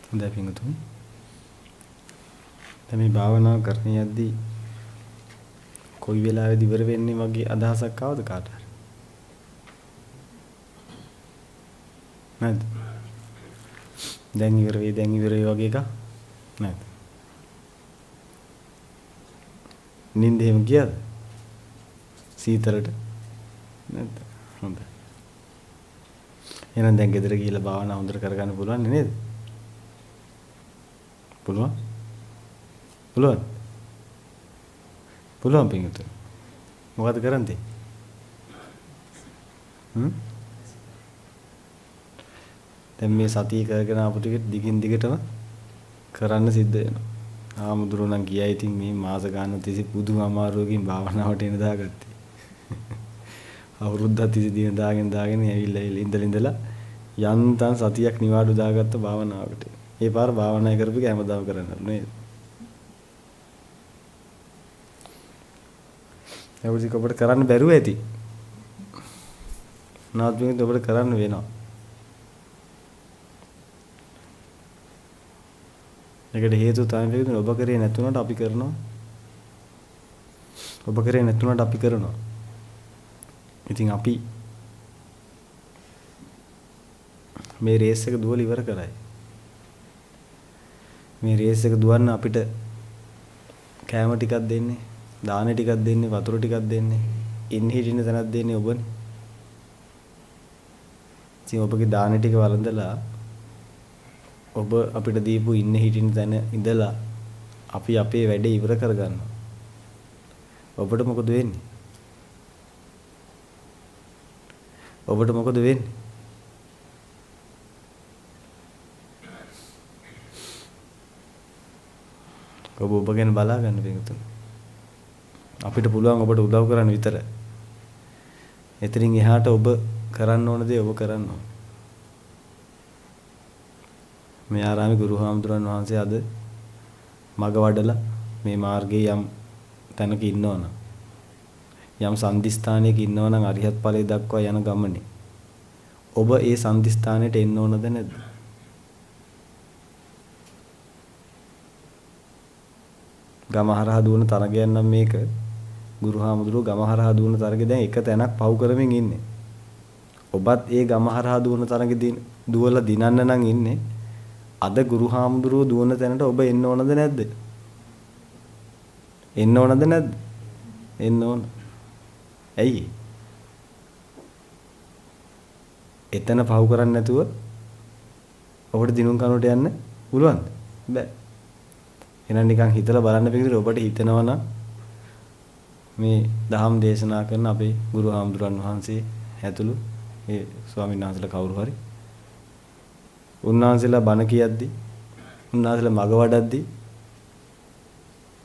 හොඳයි පින්වතුනි. දැන් මේ භාවනාව කරන යද්දී කොයි වෙලාවෙද ඉවර වෙන්නේ වගේ අදහසක් ආවද කාට හරි? නැද්ද? දැන් ඉවර වෙයි වගේ එකක් නැද්ද? නින්ද එහෙම ගියාද? සීතලට නැද්ද? හොඳයි. එහෙනම් දැන් ගෙදර ගිහිල්ලා භාවනාව හොඳට කරගන්න පුළුවන් නේද? පුළුවන්? පුළුවන් පින්වතුනි. මොකද කරන්නේ? දැන් මේ සතිය කරගෙන ආපු ටික දිගින් දිගටම කරන්න සිද්ධ වෙනවා. ආමුදුරු නම් ගියා ඉතින් මේ මාස ගන්න තිස්සේ පුදුම අමාරුවකින් භාවනාවට එන දාගත්තේ. අවුරුද්දක් තිස්සේ දින දාගෙන ඇවිල්ලා ඉඳලා යන්තම් සතියක් නිවාඩු දාගත්ත භාවනාවකට. ඒ පාර භාවනා කරපු එක හැමදාම කරන්න නේද? ඒවලි කොබට කරන්න බැරුව ඇති. නාත්මකව ඔබට කරන්න වෙනවා. ඒකට හේතුව තමයි පිළිතුර ඔබ කරේ නැතුණාට අපි කරනවා. ඔබ කරේ නැතුණාට අපි කරනවා. ඉතින් අපි මේ රේස් එක දුවලා ඉවර කරයි. මේ රේස් එක දුවන්න අපිට කෑම ටිකක් දෙන්නේ, දාන ටිකක් දෙන්නේ, වතුර ටිකක් දෙන්නේ, ඉන්න හිටින්න තැනක් දෙන්නේ ඔබනේ. ඉතින් ඔබගේ දාන ටික වළඳලා ඔබ අපිට දීපු ඉන්න හිටින්න තැන ඉඳලා අපි අපේ වැඩේ ඉවර කරගන්නවා. ඔබට මොකද වෙන්නේ? ඔබට මොකද වෙන්නේ? ඔබ ගැන බලා ගන්න පිටුතුන්. අපිට පුළුවන් ඔබට උදව් කරන්න විතරයි. එතනින් එහාට ඔබ කරන්න ඕන දේ ඔබ කරන්න ඕන. මේ ආරාමේ ගුරු හාමුදුරන් වහන්සේ අද මග වඩලා මේ මාර්ගයේ යම් තැනක ඉන්නවනම් යම් සම්දිස්ථානයක ඉන්නවනම් අරිහත් ඵලයේ දක්වා යන ගමනේ ඔබ ඒ සම්දිස්ථානයට එන්න ඕනද නැද්ද? ගමහරහා දුවන තරගයක් නම් මේක ගුරු හාමුදුරුවෝ ගමහරහා දුවන තරගෙ දැන් එක තැනක් පව් කරමින් ඉන්නේ. ඔබත් ඒ ගමහරහා දුවන තරගෙ දුවලා දිනන්න නම් ඉන්නේ. අද ගුරු හාමුදුරුවෝ දුවන තැනට ඔබ එන්න ඕනද නැද්ද? එන්න ඕනද නැද්ද? එන්න ඕන. ඇයි? එතන පහු කරන්නේ නැතුව ඔබට දිනුම් කනුවට යන්න පුළුවන්ද? බෑ. එහෙනම් නිකන් හිතලා බලන්න පිටින් ඔබට හිතෙනවා නම් මේ දහම් දේශනා කරන අපේ ගුරු හාමුදුරන් වහන්සේ ඇතුළු ඒ ස්වාමීන් වහන්සේලා කවුරු හරි උන්වහන්සේලා බණ කියද්දි උන්වහන්සේලා මග වඩද්දි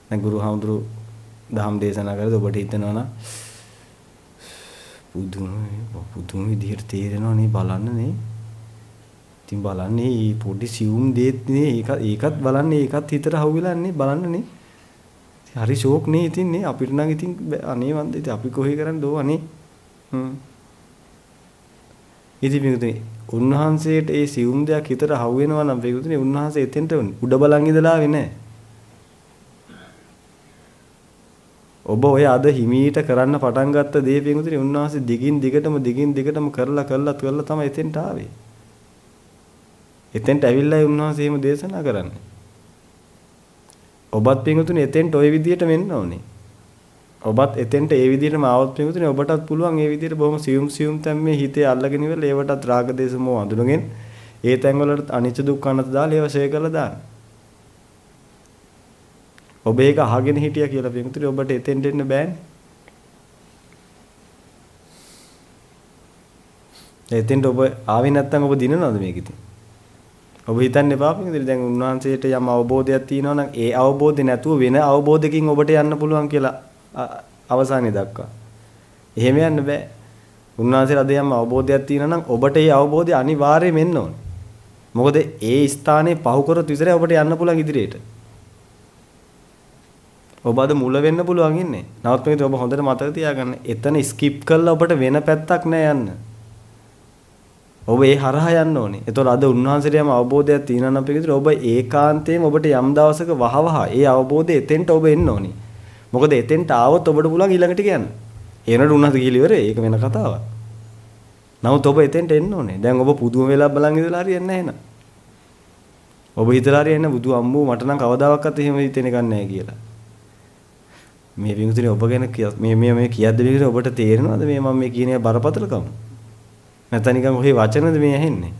දැන් ගුරු හාමුදුරු දහම් දේශනා කරද්දී ඔබට හිතෙනවා නම් පුදුම විදිහට තේරෙනවා නේ බලන්න නේ. ඉතින් බලන්නේ මේ පොඩි සියුම් දෙයක් නේ ඒකත් බලන්නේ ඒකත් හිතට හවුවිලා නේ බලන්න නේ. හරි ෂෝක් නේ ඉතින් නේ අපිට නම් ඉතින් අනේ වන්ද ඉතින් අපි කොහේ කරන්නේ දෝ අනේ. ඉතින් මේකනේ උන්වහන්සේට ඒ සියුම් දෙයක් හිතට හවු වෙනවා නම් මේකනේ උන්වහන්සේ එතෙන්ට උඩ බලන් ඉඳලා ආවේ නැහැ. ඔබ ඔය අද හිමීට කරන්න පටන් ගත්ත දේ පිටුතුනේ උන්වහන්සේ දිගින් දිගටම කරලා තමයි එතෙන්ට ආවේ. එතෙන්ට ඇවිල්ලායි උන්වහන්සේ එහෙම දේශනා කරන්නේ. ඔබත් පිටුතුනේ එතෙන්ට ওই විදියට වෙන්න ඕනේ. ඔබත් එතෙන්ට ඒ විදියටම ආවොත් පිටුතුනේ ඔබටත් පුළුවන් ඒ විදියට බොහොම සියුම් තැන් මේ හිතේ අල්ලගෙන ඉවරලා ඒවටත් රාග දේශ මොහ අඳුනගෙන ඒ තැන් වලට අනිච්ච දුක්ඛ අනත් දාලා ඒව ෂේ කරලා දාන්න. ඔබ ඒක අහගෙන හිටියා කියලා පිටුතුනේ ඔබට එතෙන්ට එන්න බෑනේ. එතෙන්ට ඔබ ආවේ නැත්නම් ඔබ දිනනවද මේක ඉතින්? ඔබ හිතන්න එපා පිටුතුනේ දැන් උන්වහන්සේට යම් අවබෝධයක් තියෙනවා නම් ඒ අවබෝධය නැතුව වෙන අවබෝධයකින් ඔබට යන්න පුළුවන් කියලා අවසානයේ දක්වා. එහෙම යන්න බෑ. උන්වහන්සේට අද යම් අවබෝධයක් තියෙනවා නම් ඔබට ඒ අවබෝධය අනිවාර්යයෙන්ම එන්න ඕනේ. මොකද ඒ ස්ථානේ පහු කරොත් විතරයි ඔබට යන්න පුළුවන් ඉදිරියට. ඔබ අද මුල වෙන්න පුළුවන් ඉන්නේ. නවත් මේක ඔබ හොඳට මතක තියාගන්න. එතන ස්කිප් කරලා ඔබට වෙන පැත්තක් නෑ යන්න. ඔබ ඒ හරහා යන්න ඕනේ. ඒතකොට අද උන්වහන්සේට යම් අවබෝධයක් තියෙනවා නම් පිළිතුර ඔබ ඒකාන්තයෙන් ඔබට යම් දවසක වහවහ ඒ අවබෝධය එතෙන්ට ඔබ එන්න ඕනේ. මොකද එතෙන්ට ආවොත් ඔබට පුළුවන් ඊළඟට කියන්න. ඒනට උන්වහන්සේ කියලා ඉවරේ. ඒක වෙන කතාවක්. නමුත් ඔබ එතෙන්ට එන්න ඕනේ. දැන් ඔබ පුදුම වෙලා බලන් ඉඳලා හරියන්නේ නැහැ නේද? ඔබ හිතලා හරියන්නේ බුදු අම්මෝ මට නම් කවදාවත් එහෙම හිතෙන්නේ නැහැ කියලා. මේ විමුතුනේ ඔබ ගැන මේ කියද්දී විතර ඔබට තේරෙනවද මේ මම මේ කියන බරපතලකම? නැත්නම් නිකන් ඔහේ වචනද මේ ඇහෙන්නේ?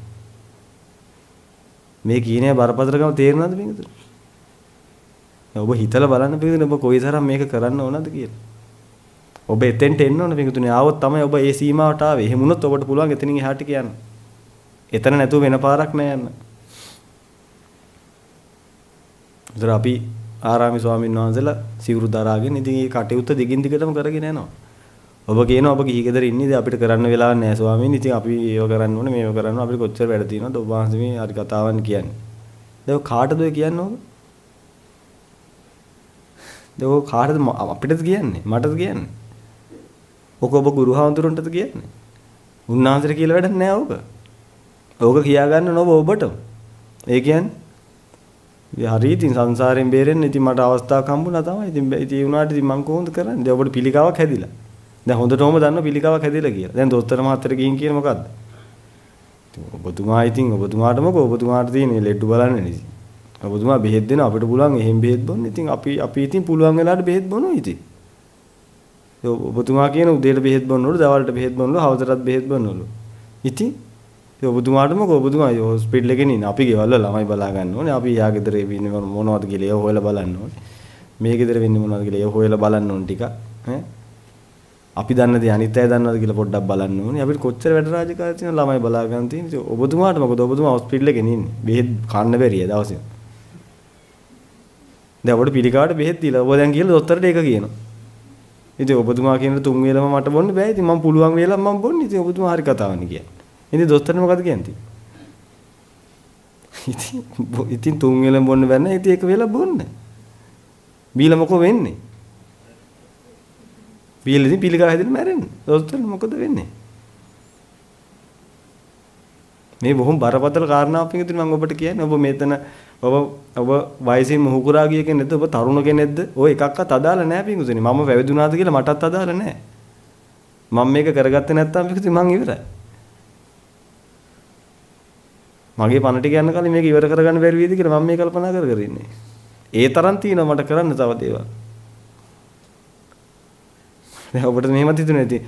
මේ කියන බරපතලකම තේරෙනවද විමුතුනේ? ඔබ හිතලා බලන්න විමුතුනේ ඔබ කොයිතරම් මේක කරන්න ඕනද කියලා. ඔබ එතෙන්ට එන්න ඕන විමුතුනේ. ආවොත් තමයි ඔබ ඒ සීමාවට ආවේ. එහෙම වුණොත් ඔබට පුළුවන් එතනින් එහාට කියන්න. එතන නැතුව වෙන පාරක් නෑ යන්න. ඉතින් අපි ආරාමි ස්වාමීන් වහන්සේලා සිවුරු දරාගෙන ඉතින් මේ කටයුත්ත දිගින් දිගටම කරගෙන යනවා. ඔබ කියනවා ඔබ ගිහි ගෙදර ඉන්නේ ඉතින් අපිට කරන්න වෙලාවක් නැහැ ස්වාමීන්. ඉතින් අපි ඒව කරන්න ඕනේ මේව කරන්න අපිට කොච්චර වැඩ තියෙනවද ඔබ වහන්සේ මේ හරි කතාවන් කියන්නේ. දැන් කාටද ඔය කියන්නේ ඕක? දැන් ඔය කාටද අපිටද කියන්නේ? මටද කියන්නේ? ඔක ඔබ ගුරුහාමුදුරන්ටද කියන්නේ? උන්වහන්සේට කියලා වැඩක් නැහැ ඕක. ඕක කියා ගන්න ඕන ඔබටම. ඒ කියන්නේ හරි ඉතින් සංසාරයෙන් බේරෙන්න ඉතින් මට අවස්ථාවක් හම්බුණා තමයි. ඉතින් ඒ වුණාට ඉතින් මම කොහොමද කරන්නේ? දැන් ඔබට පිළිකාවක් හැදිලා. දැන් හොඳටම දන්න පිළිකාවක් හැදිලා කියලා. දැන් දොස්තර මහත්තයට ගිහින් කියන මොකද්ද? ඔබතුමා ඉතින් ඔබතුමාට මොකෝ ඔබතුමාට තියෙන ලෙඩ බලන්නේ නේ. ඔබතුමා බෙහෙත් දෙනවා අපිට පුළුවන් එහෙම බෙහෙත් බොන්න. ඉතින් අපි ඉතින් පුළුවන් වෙලාවට බෙහෙත් බොනවා ඉතින්. ඔබතුමා කියන උදේට බෙහෙත් බොන්නවලු, දවල්ට බෙහෙත් බොන්නවලු, හවසටත් බෙහෙත් බොන්නවලු. ඉතින් ඔබතුමාට මොකෝ ඔබතුමා හොස්පිටල් එකේ ඉන්නේ. අපි ගෙවල් වල ළමයි බලා ගන්න ඕනේ. අපි යා ගෙදර ඉන්නේ මොනවද කියලා ඒව හොයලා බලන්න ඕනේ. මේ ගෙදර වෙන්නේ මොනවද කියලා ඒව හොයලා බලන්න ඕනේ ටික. ඈ අපි දන්න දේ අනිත් අය දන්නවද කියලා පොඩ්ඩක් බලන්න ඕනේ. අපිට කොච්චර වැඩ රාජකාරී තියෙන ළමයි බලා ගන්න තියෙන. ඔබතුමාට මොකද ඔබතුමා හොස්පිටල් එකේ ඉන්නේ. බෙහෙත් කන්න බැරිය දවසේ. දැන් ඔබට පිළිකාවට බෙහෙත් දීලා ඔබ දැන් කියලා දොස්තරට ඒක කියනවා. ඉතින් ඔබතුමා කියන තුන් වේලම මට බොන්න බෑ. ඉතින් මම පුළුවන් වේලම මම බොන්නේ. ඉතින් ඔබතුමා හරි කතාවනේ කියන්නේ. ඉතින් දොස්තරට මොකද කියන්නේ? ඉතින් තුන් වේලම බොන්න බෑ නේද? ඉතින් එක වේලක් බොන්න. බීලා මොකෝ වෙන්නේ? බීලා ඉතින් පිළිකාව හැදෙන්න මැරෙන්නේ. දොස්තරට මොකද වෙන්නේ? මේ බොහොම බරපතල කාරණාවක් පිටින් මම ඔබට කියන්නේ. ඔබ මෙතන ඔබ වයසින් මුහුකුරා ගිය කෙනෙක්ද? ඔබ තරුණ කෙනෙක්ද? ඔය එකක්වත් අදාළ නැහැ පිටුසනේ. මම වැවිදුනාද කියලා මටත් අදාළ නැහැ. මම මේක කරගත්තේ නැත්නම් පිටුසනේ මං ඉවරයි. මගේ පණ ටික යන කලින් මේක ඉවර කරගන්න බැරි වේද කියලා මම මේ කල්පනා කර ඉන්නේ. ඒ තරම් තියෙනවා මට කරන්න තව දේවල්. දැන් ඔබට මෙහෙමත් හිතුනේ නැති.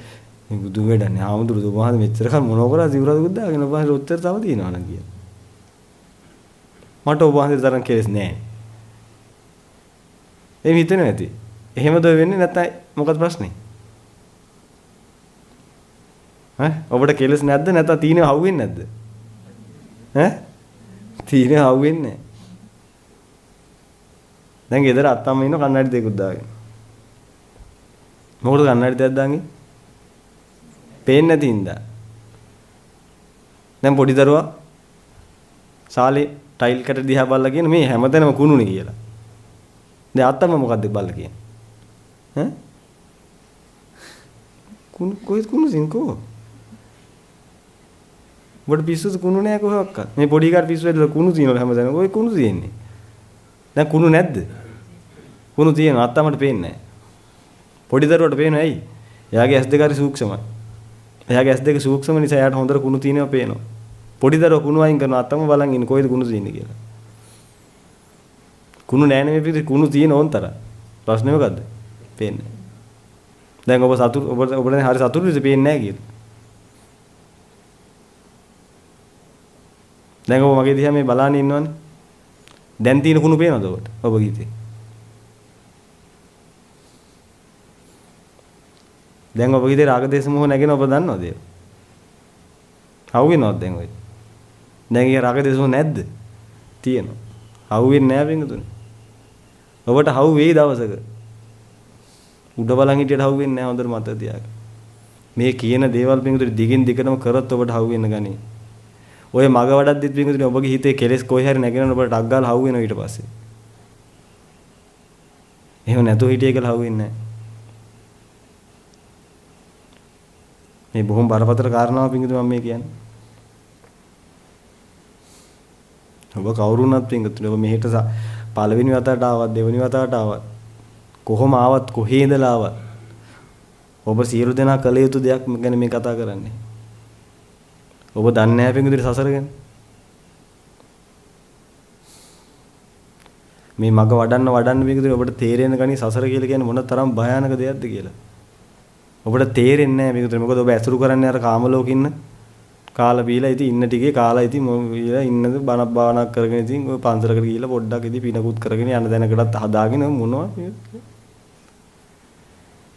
මේ බුදු වෙඩන්නේ ආමුදුරු දුමහද මෙච්චර කල් මොනව කරා සිවුරද ගුද්දාගෙන ඔබ වහන්සේ ඔච්චර තව තියෙනවා නම් කියලා. මට ඔබ වහන්සේ තරම් කෙලස් නැහැ. එහෙම හිතෙන්නේ නැති. එහෙමද වෙන්නේ නැත්නම් මොකක්ද ප්‍රශ්නේ? ඔබට කෙලස් නැද්ද නැත්නම් තීනේ හවුවෙන්නේ නැද්ද? තීනේ හවුවෙන්නේ නැහැ. දැන් ගෙදර අත්තම්ම ඉන්න කන්නඩි දෙකක් දාගෙන. මොකටද කන්නඩි දෙකක් දාන්නේ? පේන්නේ නැති ඉඳා. දැන් පොඩි දරුවා සාලේ ටයිල් කට දිහා බලලා කියන මේ හැමතැනම කුණුනේ කියලා. දැන් අත්තම්ම මොකද්ද බලලා කියන්නේ? කොහෙද කුණු සින්කෝ? බඩ පිස්සුද කුණු නෑ කොහොක්වත්. මේ පොඩි කාට පිස්සු වෙද්දලා කුණු තියෙනවා හැමදාම. ඔය කුණු තියෙන්නේ. දැන් කුණු නැද්ද? කුණු තියෙනවා අත්තමට පේන්නේ නෑ. පොඩි දරුවට පේනවා ඇයි? එයාගේ ඇස් දෙක හරි සූක්ෂමයි. එයාගේ ඇස් දෙක සූක්ෂම නිසා එයාට හොඳට කුණු තියෙනවා පේනවා. පොඩි දරුවා කුණු අයින් කරනවා අත්තම බලන් ඉන්නේ කොයිද කුණු තියෙන්නේ කියලා. කුණු නෑ නෙමෙයි පිටි කුණු තියෙන ඕන්තර. ප්‍රශ්නේ මොකද්ද? පේන්නේ. දැන් ඔබ සතුරු ඔබ දැන් හරි සතුරුද පේන්නේ නෑ කියලා. දැන් ඔබ මගේ දිහා මේ බලාගෙන ඉන්නවනේ. දැන් තියෙන කුණු පේනවද ඔබට? ඔබ ගිහිතේ. දැන් ඔබ ගිහිතේ රාග දේශ මොහ නැගෙන ඔබ දන්නවද ඒක? හවු වෙනවද දැන් ඔය? දැන් ඒ රාග දේශ මොහ නැද්ද? තියෙනවා. හවු වෙන්නේ නැහැ පින්තුනේ. ඔබට හවු වෙයි දවසක. උඩ බලන් හිටියට හවු වෙන්නේ නැහැ හොඳට මතක තියාගන්න. මේ කියන දේවල් පින්තුනේ දිගින් දිගටම කරත් ඔබට හවු වෙන්න ගනී. ඔය මග වඩද්දිත් පින්තුනේ ඔබගේ හිතේ කෙලෙස් කොයි හරි නැගෙනන ඔබට ඩක් ගාලා හවු වෙනවා ඊට පස්සේ. එහෙම නැතුව හිටියේ කියලා හවු වෙන්නේ නැහැ. මේ බොහොම බරපතල කාරණාවක් පින්තුනේ මම මේ කියන්නේ. ඔබ කවුරුණත් පින්වතුනි ඔබ මෙහෙට පළවෙනි වතාවට ආවත් දෙවෙනි වතාවට ආවත් කොහොම ආවත් කොහේ ඉඳලා ආවත් ඔබ සියලු දෙනා කළ යුතු දෙයක් ගැන මේ කතා කරන්නේ. ඔබ දන්නේ නැහැ පින්වතුනි සසර ගැන. මේ මග වඩන්න පින්වතුනි ඔබට තේරෙන්න ගනි සසර කියලා කියන්නේ මොන තරම් භයානක දෙයක්ද කියලා. ඔබට තේරෙන්නේ නැහැ පින්වතුනි. මොකද ඔබ ඇසුරු කරන්නේ අර කාම ලෝකෙ ඉන්න කාලා බීලා ඉතින් ඉන්න ටිකේ කාලා ඉතින් මොවිලා ඉන්නද බණක් භාවනාවක් කරගෙන ඉතින් ඔය පන්සලකට ගිහිල්ලා පොඩ්ඩක් ඉතින් පිනකුත් කරගෙන යන දැනකටත් හදාගෙන මොනවා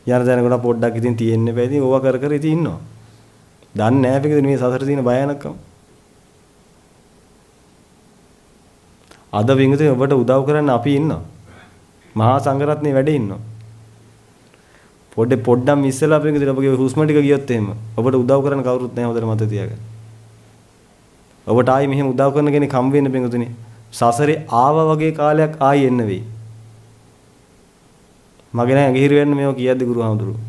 යන දැනකට පොඩ්ඩක් ඉතින් තියෙන්න බෑ ඉතින් ඕවා කර ඉතින් ඉන්නවා. දන්නේ නැහැ පිටින් මේ සසර තියෙන භයානකම. අද වින්ගතේ ඔබට උදව් කරන්න අපි ඉන්නවා. මහා සංඝරත්නයේ වැඩ ඉන්නවා. පොඩ්ඩක් ඉස්සෙල්ලා අපි වින්ගතේ ඔබගේ හුස්ම ටික ගියොත් එහෙම ඔබට උදව් කරන්න කවුරුත් නැහැ හොඳට මතක තියාගන්න. ඔබට ආයි මෙහෙම උදව් කරන කෙනෙක් හම් වෙන්න පින්ගතුනේ. සසරේ ආවා වගේ කාලයක් ආයි එන්න වෙයි. මගේ නෑ ඇඟිහිර වෙන්න මේව කියද්දි ගුරුහාමුදුරුවෝ.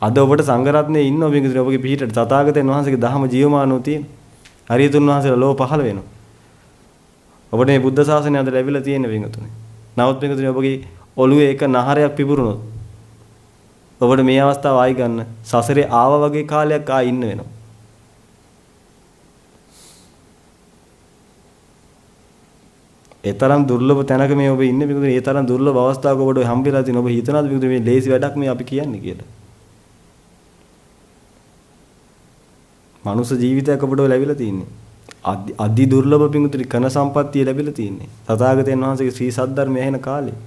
අද ඔබට සංඝරත්නයේ ඉන්න ඔබගේ ඔබගේ පිහිටට තථාගතයන් වහන්සේගේ දහම ජීවමානව තියෙන. හරියතුන් වහන්සේලා ලෝව පහළ වෙනවා. ඔබට මේ බුද්ධ ශාසනය අද ලැබිලා තියෙන පින්වතුනි. නමුත් පින්වතුනි ඔබගේ ඔළුවේ එක නහරයක් පිපුරුනොත් ඔබට මේ අවස්ථාව ආයි ගන්න සසරේ ආවා වගේ කාලයක් ආයි ඉන්න වෙනවා. ඒ තරම් දුර්ලභ තැනක මේ ඔබ ඉන්නේ පින්වතුනි. ඒ තරම් දුර්ලභ අවස්ථාවක ඔබට හම්බෙලා තියෙන ඔබ හිතනවාද පින්වතුනි මේ ලේසි වැඩක් මේ අපි කියන්නේ කියලා. මනුෂ්‍ය ජීවිතයක් ඔබට ලැබිලා තියෙන්නේ. අදි දුර්ලභ පින්වතුනි කන සම්පත්තිය ලැබිලා තියෙන්නේ. තථාගතයන් වහන්සේගේ ශ්‍රී සද්ධර්මය ඇහෙන කාලේ.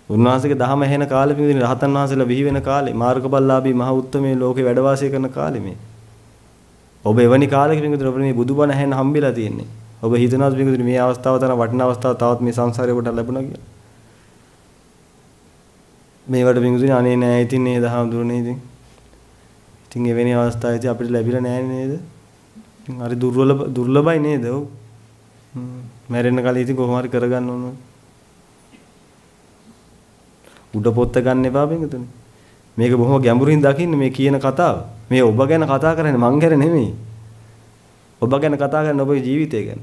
උන්වහන්සේගේ දහම ඇහෙන කාලේ පින්වතුනි රහතන් වහන්සේලා බිහි වෙන කාලේ මාර්ගඵලලාභී මහ උත්තමයේ ලෝකේ වැඩ වාසය කරන කාලේ මේ. ඔබ එවැනි කාලයක පින්වතුනි ඔබ මේ බුදුබණ ඇහෙන්න හම්බෙලා තියෙන්නේ. ඔබ හිතනවාද පින්වතුනි මේ අවස්ථාව තරම් වටිනා අවස්ථාවක් තවත් මේ සංසාරේ ඔබට ලැබුණා කියලා? මේවට පින්වතුනි අනේ නෑ ඉතින් මේ දහම් දුරනේ ඉතින්. ඉතින් එවැනි අවස්ථාවේදී අපිට ලැබිලා නෑ නේද? ඉතින් හරි දුර්ලභයි නේද? ඔව්. මැරෙන්න කලින් ඉතින් කොහොම හරි කරගන්න ඕන. උඩ පොත්ත ගන්න එපා පින්වතුනි. මේක බොහොම ගැඹුරින් දකින්න මේ කියන කතාව. මේ ඔබ ගැන කතා කරන්නේ මං ගැන නෙමෙයි. ඔබ ගැන කතා කරන්නේ ඔබේ ජීවිතය ගැන.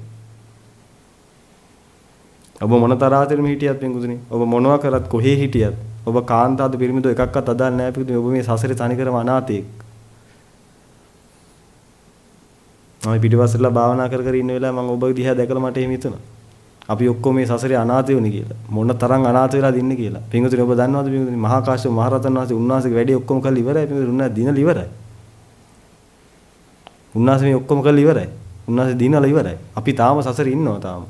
ඔබ මොන තරහටම හිටියත් පින්වතුනි. ඔබ මොනවා කරත් කොහේ හිටියත් ඔබ කාන්තාද පිරිමිදෝ එකක්වත් අදාළ නැහැ පින්වතුනි. ඔබ මේ සසරේ තනිකරම අනාථයෙක්. මම පිටිපස්සටලා භාවනා කර ඉන්න වෙලාව මම ඔබ දිහා දැකලා මට එහෙම හිතුණා. අපි ඔක්කොම මේ සසරේ අනාථයෝනේ කියලා. මොන තරම් අනාථ වෙලාද ඉන්නේ කියලා. පින්වතුනි ඔබ දන්නවද පින්වතුනි මහා කාශ්‍යප මහ රහතන් වහන්සේ උන්වහන්සේගේ වැඩේ ඔක්කොම කරලා ඉවරයි පින්වතුනි. උන්වහන්සේ දිනලා ඉවරයි. උන්වහන්සේ මේ ඔක්කොම කරලා ඉවරයි. උන්වහන්සේ දිනලා ඉවරයි. අපි තාම සසරේ ඉන්නවා තාම.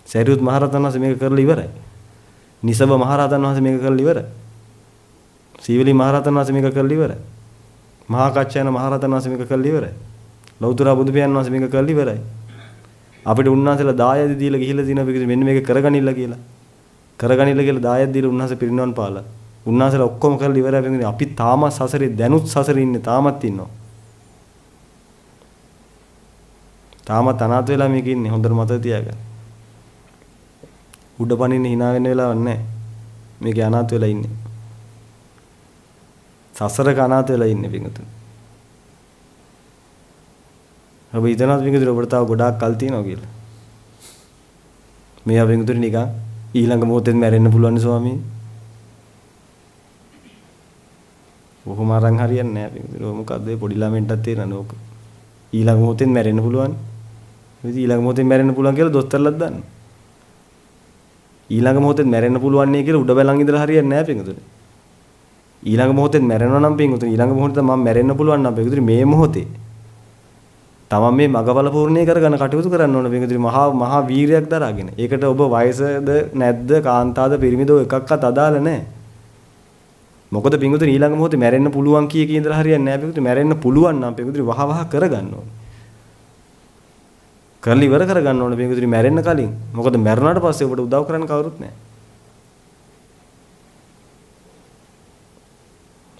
සරියුත් මහ රහතන් වහන්සේ මේක කරලා ඉවරයි. නිසබ මහ රහතන් වහන්සේ මේක කරලා ඉවරයි. සීවලි මහ රහතන් වහන්සේ මේක කරලා ඉවරයි. මහා කච්චයන මහ රහතන් වහන්සේ මේක කරලා ඉවරයි. ලෞතර බුදු පියාණන් වහන්සේ මේක කරලා ඉවරයි. අපිට උන්වහන්සේලා දායද දීලා ගිහිල්ලා දිනවා මෙන්න මේක කරගනින්න කියලා. කරගනින්න කියලා දායද දීලා උන්වහන්සේ පිරිනවන් පාලා. උන්වහන්සේලා ඔක්කොම කරලා ඉවරයි වෙන්නේ. අපි තාම සසරේ දැනුත් සසරේ ඉන්නේ තාමත් ඉන්නවා. තාමත් අනාථ වෙලා මේක ඉන්නේ හොඳට මතක තියාගන්න. උඩ පනින්න hina වෙන්න වෙලාවක් නැහැ. මේකේ අනාථ වෙලා ඉන්නේ. සසරක අනාථ වෙලා ඉන්නේ පිටුතුන්. ඔබ හිතනවාද පිටුතුන් ඔබට තව ගොඩාක් කල් තියෙනවා කියලා? මේ අපිටුතුන් නිකන් ඊළඟ මොහොතේ මැරෙන්න පුළුවන් ස්වාමී. කොහොම අරන් හරියන්නේ නැහැ පිටුතුන්. ඔය මොකද්ද මේ පොඩි ළමෙන්ටත් තේරෙන්නේ ඕක. ඊළඟ මොහොතේ මැරෙන්න පුළුවන්. ඉතින් ඊළඟ මොහොතේ මැරෙන්න පුළුවන් කියලා දොස්තරලත් දන්නවා. ඊළඟ මොහොතේ මැරෙන්න පුළුවන් නේ කියලා උඩ බැලන් ඉඳලා හරියන්නේ නැහැ පිටුතුන්. ඊළඟ මොහොතේ මැරෙනවා නම් පිටුතුන් ඊළඟ මොහොතේ මම මැරෙන්න පුළුවන් නම් පිටුතුන් මේ මොහොතේ තමන් මේ මගඵල පූර්ණේ කරගන්න කටයුතු කරන්න ඕන පිටුතුන් මහා වීරයක් දරාගෙන. ඒකට ඔබ වයසද නැද්ද කාන්තාද පිරිමිදෝ එකක්වත් අදාළ නැහැ. මොකද පිටුතුන් ඊළඟ මොහොතේ මැරෙන්න පුළුවන් කී ඉඳලා හරියන්නේ නැහැ පිටුතුන්. මැරෙන්න පුළුවන් නම් පිටුතුන් වහ කරගන්න ඕන. කරලි ඉවර කරගන්න ඕන පිටුතුන් මැරෙන්න කලින්. මොකද මැරුණාට පස්සේ ඔබට උදව් කරන්න කවුරුත් නැහැ.